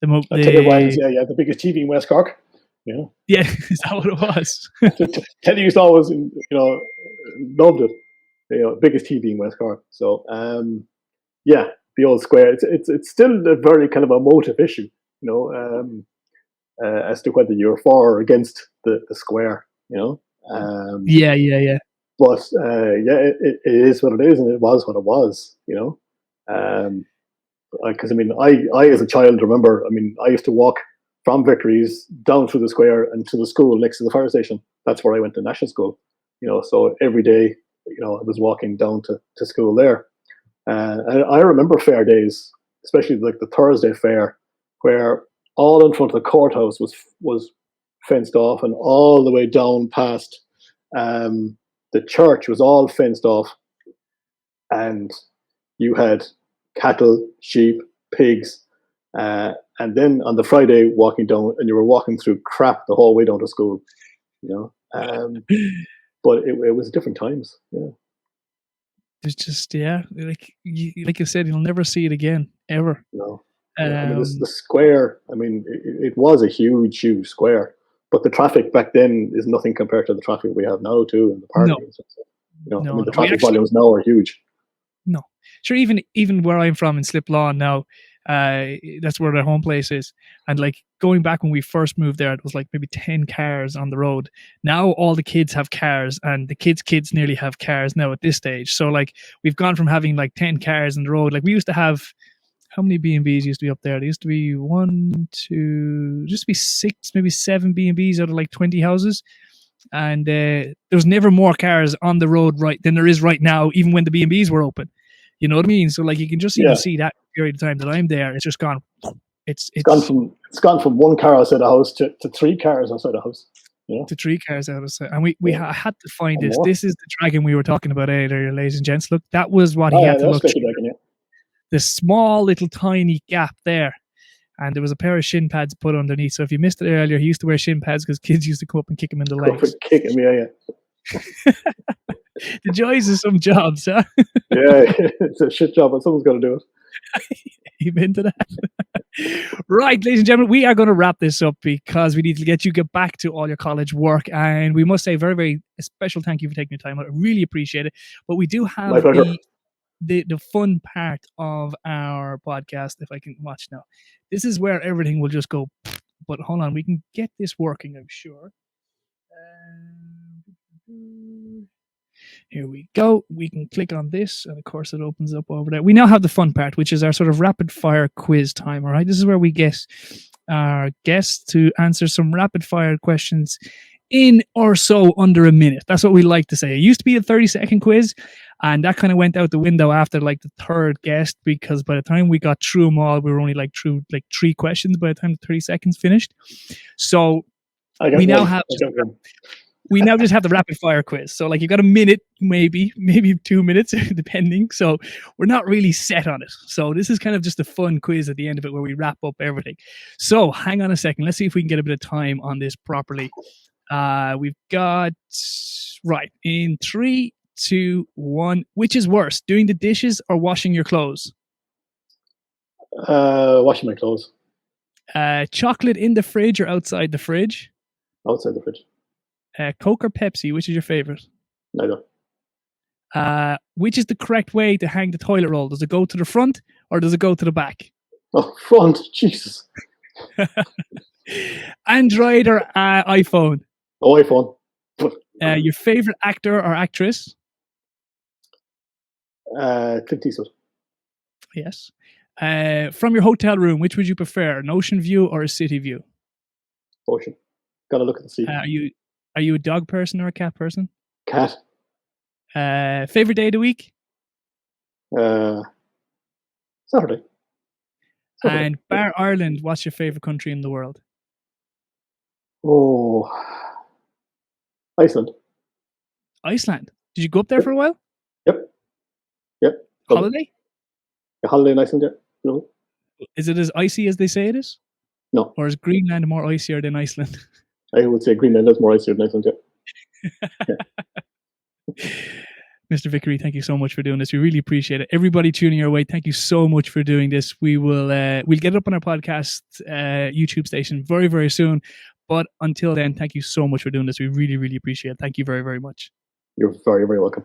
Teddy O'Brien's, yeah, the biggest TV in West Cork. Yeah, is that what it was? Teddy used to always, loved it. Biggest TV in West Cork. So, yeah, the old square. It's still a very kind of emotive issue, as to whether you're for or against the square, Yeah. But it is what it is, and it was what it was, because I as a child remember, I used to walk from Vickery's down through the square and to the school next to the fire station. That's where I went to national school, so every day, I was walking down to school there. And I remember fair days, especially like the Thursday fair, where all in front of the courthouse was fenced off, and all the way down past the church was all fenced off, and you had cattle, sheep, pigs, and then on the Friday walking down, and you were walking through crap the whole way down to school, but it was different times. Yeah, it's just like you said, you'll never see it again ever. No. The square, it was a huge square, but the traffic back then is nothing compared to the traffic we have now too in the park. No. The traffic volumes now are huge. No, sure. Even where I'm from in Slip Lawn now, that's where their home place is. And like going back when we first moved there, it was like maybe 10 cars on the road. Now all the kids have cars, and the kids nearly have cars now at this stage. So like we've gone from having like 10 cars on the road. Like we used to have. How many B&Bs used to be up there? There used to be 1, 2, just to be 6, maybe 7 B&Bs out of like 20 houses. And there was never more cars on the road than there is right now, even when the B&Bs were open. You know what I mean? So like you can just even see that period of time that I'm there. It's just gone. It's gone from 1 car outside the house to 3 cars outside the house. To 3 cars outside. And we had to find this. This is the dragon we were talking about earlier, ladies and gents. Look, that was what he had to look at. This small little tiny gap there, and there was a pair of shin pads put underneath. So if you missed it earlier, he used to wear shin pads because kids used to come up and kick him in the legs. Kick him, yeah. The joys of some jobs, huh? Yeah, it's a shit job, but someone's got to do it. You've been to that. Right, ladies and gentlemen, we are going to wrap this up because we need to get back to all your college work, and we must say very, very special thank you for taking your time. I really appreciate it. But we do have the fun part of our podcast, if I can watch now. This is where everything will just go, but hold on, we can get this working, I'm sure. Here we go. We can click on this, and of course it opens up over there. We now have the fun part, which is our sort of rapid fire quiz time. All right, this is where we get our guests to answer some rapid fire questions in or so under a minute. That's what we like to say. It used to be a 30-second quiz, and that kind of went out the window after like the third guest, because by the time we got through them all, we were only like through like 3 questions by the time the 30 seconds finished. So we now just have the rapid fire quiz. So like you got a minute, maybe 2 minutes, depending. So we're not really set on it. So this is kind of just a fun quiz at the end of it where we wrap up everything. So hang on a second. Let's see if we can get a bit of time on this properly. We've got, right, in 3, 2, 1. Which is worse, doing the dishes or washing your clothes? Washing my clothes. Chocolate in the fridge or outside the fridge? Outside the fridge. Coke or Pepsi, which is your favorite? Neither. Which is the correct way to hang the toilet roll? Does it go to the front or does it go to the back? Oh, front. Jesus. Android or iPhone? Oh, iPhone. Your favorite actor or actress? Clint Eastwood. Yes. From your hotel room, which would you prefer, an ocean view or a city view? Ocean. Gotta look at the sea. Are you a dog person or a cat person? Cat. Favorite day of the week? Saturday. And bar Ireland, what's your favorite country in the world? Oh, Iceland. Iceland. Did you go up there for a while? Yep. Holiday? A holiday in Iceland, yeah. No. Is it as icy as they say it is? No. Or is Greenland more icier than Iceland? I would say Greenland is more icier than Iceland, yeah. Mr. Vickery, thank you so much for doing this. We really appreciate it. Everybody tuning our way, thank you so much for doing this. We'll get it up on our podcast YouTube station very, very soon. But until then, thank you so much for doing this. We really, really appreciate it. Thank you very, very much. You're very, very welcome.